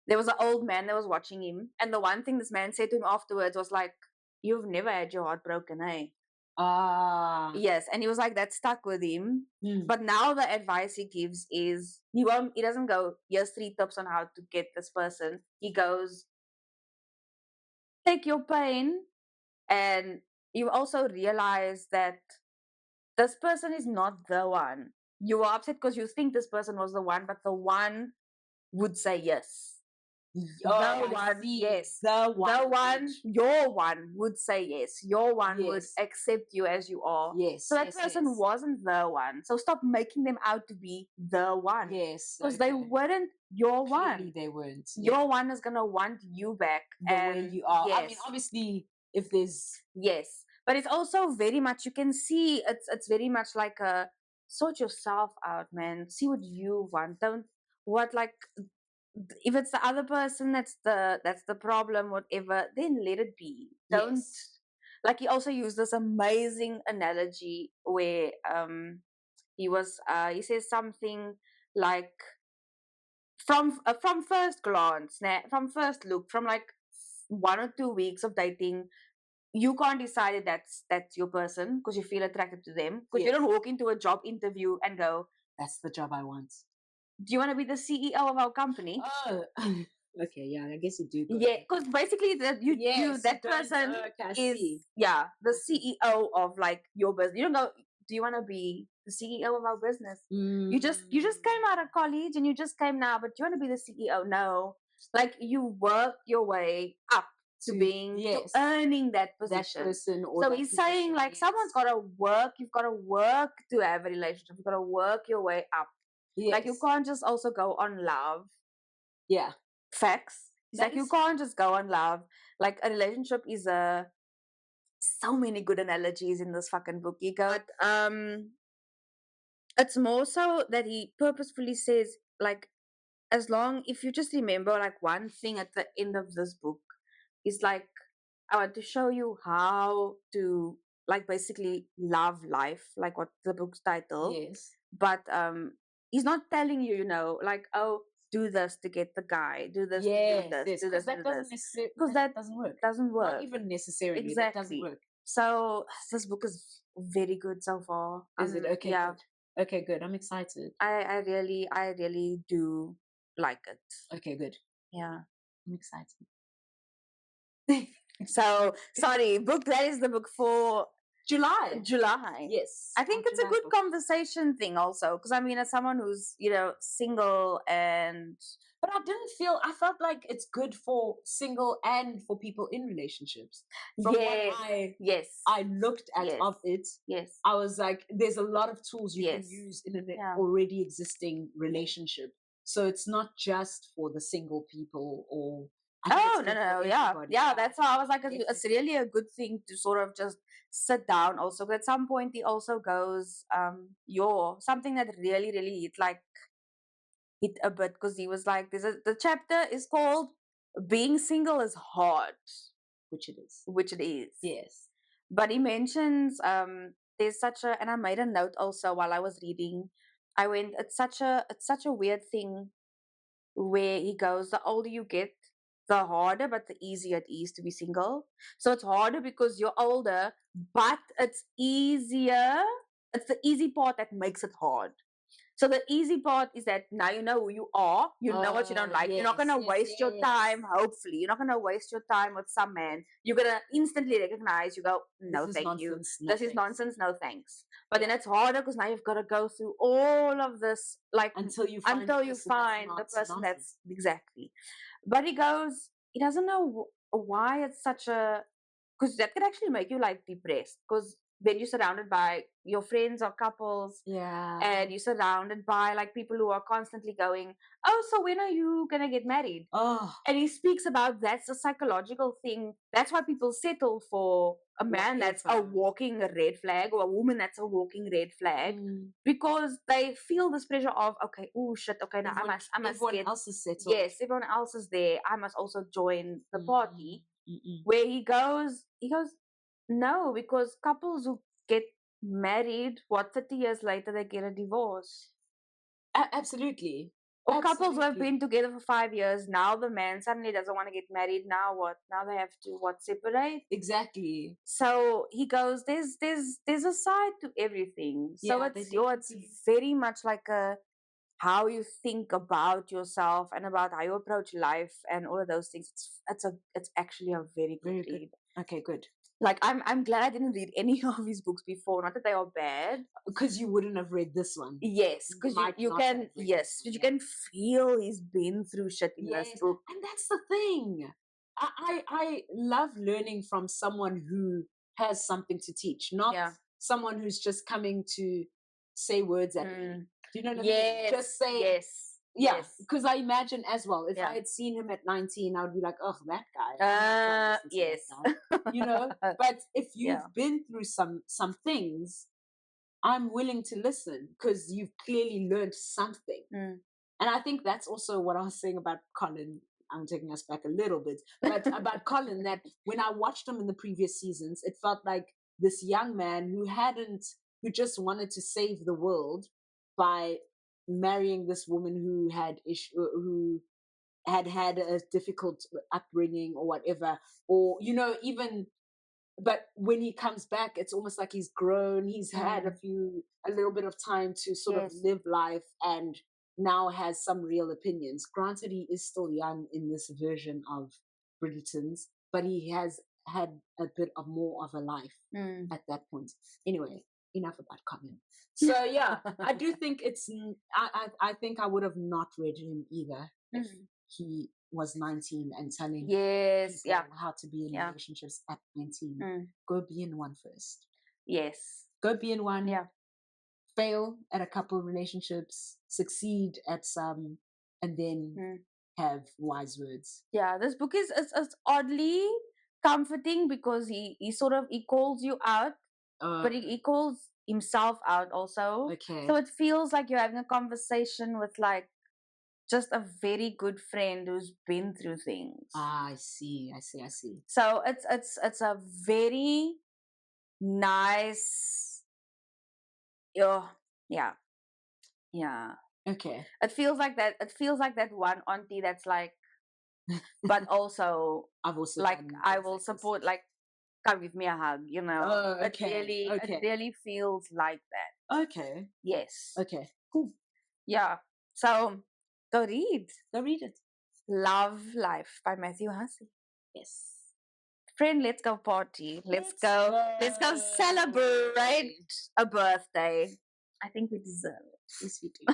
S1: There was an old man that was watching him, and the one thing this man said to him afterwards was like, "You've never had your heart broken, eh?" Yes, and he was like, that stuck with him. But now the advice he gives is he doesn't go, here's 3 tips on how to get this person. He goes, take your pain, and you also realize that this person is not the one. You are upset because you think this person was the one, but the one would say yes.
S2: The one,
S1: your one would say yes. Your one would accept you as you are.
S2: Yes.
S1: So that person wasn't the one. So stop making them out to be the one.
S2: Yes.
S1: Because they weren't your one.
S2: Clearly they weren't.
S1: Your one is gonna want you back
S2: the way you are.
S1: Yes.
S2: I mean, obviously, if there's
S1: but it's also very much, you can see it's very much like a sort yourself out, man. See what you want. Don't what like. If it's the other person that's the problem, whatever, then let it be. Don't like, he also used this amazing analogy where he says something like from first glance, from first look, from like 1 or 2 weeks of dating, you can't decide that that's your person because you feel attracted to them, because you don't walk into a job interview and go,
S2: that's the job I want.
S1: Do you want to be the CEO of our company?
S2: Oh, okay, yeah, I guess you do.
S1: Yeah, because basically that person is the CEO of like your business. You don't go, do you want to be the CEO of our business? You just came out of college and you just came now, but do you want to be the CEO? No, like you work your way up to being to earning that position. So he's saying like someone's got to work. You've got to work to have a relationship. You've got to work your way up. Like you can't just also go on love.
S2: Yeah.
S1: Facts. It's like you can't just go on love. Like a relationship is so many good analogies in this fucking book. You got it's more so that he purposefully says, like, if you just remember like one thing at the end of this book is like, I want to show you how to like basically love life, like what the book's title.
S2: Yes.
S1: But he's not telling you, like, oh, do this to get the guy, do this to do this, do this,
S2: that
S1: do this. Because that
S2: doesn't work.
S1: Doesn't work.
S2: Not even necessarily.
S1: Exactly.
S2: That doesn't work.
S1: So this book is very good so far.
S2: Is it? Okay. Yeah. Good. Okay, good. I'm excited.
S1: I really do like it.
S2: Okay, good.
S1: Yeah.
S2: I'm excited.
S1: So sorry, that is the book for July.
S2: Yes.
S1: I think it's a good conversation thing also, because I mean, as someone who's, single and...
S2: But I felt like it's good for single and for people in relationships. From what I looked at of it, I was like, there's a lot of tools you can use in an already existing relationship. So it's not just for the single people or...
S1: no, yeah. That's how I was like, it's really a good thing to sort of just sit down. Also, but at some point he also goes, something that really, really hit a bit, because he was like, the chapter is called "Being Single is Hard,"
S2: which it is.
S1: Which it is.
S2: Yes.
S1: But he mentions there's such a, and I made a note also while I was reading. I went, it's such a weird thing where he goes, the older you get, the harder but the easier it is to be single. So it's harder because you're older, but it's easier. It's the easy part that makes it hard. So the easy part is that now you know who you are. You know what you don't like. You're not gonna waste your time. Hopefully, you're not gonna waste your time with some man. You're gonna instantly recognize. You go, no, thank you. This is nonsense. No thanks. But then it's harder because now you've got to go through all of this, like
S2: until you find
S1: the person that's exactly. But he goes, he doesn't know why it's such a, because that could actually make you like depressed because then you're surrounded by your friends or couples, and you're surrounded by like people who are constantly going, oh, so when are you gonna get married? And he speaks about that's a psychological thing. That's why people settle for a man that's a walking red flag, or a woman that's a walking red flag, because they feel this pressure of, okay, oh shit, okay, now I must
S2: everyone else is settled.
S1: Yes, everyone else is there, I must also join the party. Where he goes, no, because couples who get married, 30 years later, they get a divorce.
S2: Absolutely.
S1: Or couples who have been together for 5 years, now the man suddenly doesn't want to get married. Now what? Now they have to separate?
S2: Exactly.
S1: So he goes, there's a side to everything. So it's very much like how you think about yourself and about how you approach life and all of those things. It's actually a very good read.
S2: Okay, good.
S1: Like I'm glad I didn't read any of his books before. Not that they are bad,
S2: because you wouldn't have read this one.
S1: Yes, because you can but you can feel he's been through shit in this book,
S2: and that's the thing. I love learning from someone who has something to teach, not someone who's just coming to say words at me. Do you know what I mean? Just say because I imagine as well, if I had seen him at 19, I would be like, oh, that guy. You know, but if you've been through some things, I'm willing to listen because you've clearly learned something. And I think that's also what I was saying about Colin. I'm taking us back a little bit, but about Colin, that when I watched him in the previous seasons, it felt like this young man who just wanted to save the world by marrying this woman who had a difficult upbringing or whatever, or even. But when he comes back, it's almost like he's grown. He's had a little bit of time to sort of live life, and now has some real opinions. Granted, he is still young in this version of Bridgerton's, but he has had a bit of more of a life at that point. Anyway, enough about Colin. So yeah, I do think I think I would have not read him either if he was 19 and telling people how to be in relationships at 19. Go be in one first. Yes. Go be in one. Yeah. Fail at a couple of relationships, succeed at some, and then have wise words.
S1: Yeah, this book is oddly comforting because he calls you out, but he calls himself out also. Okay. So it feels like you're having a conversation with like just a very good friend who's been through things.
S2: I see.
S1: So it's a very nice. Yeah.
S2: Okay.
S1: It feels like that. It feels like that one auntie that's like, but also
S2: I've also
S1: like I will support. Like, come give me a hug. You know.
S2: Oh, okay.
S1: It really feels like that.
S2: Okay.
S1: Yes.
S2: Okay. Cool.
S1: Yeah. So. Go read
S2: it.
S1: Love Life by Matthew Hussey.
S2: Yes.
S1: Friend, let's go party. Let's go celebrate a birthday. I think we deserve it.
S2: Yes, we do.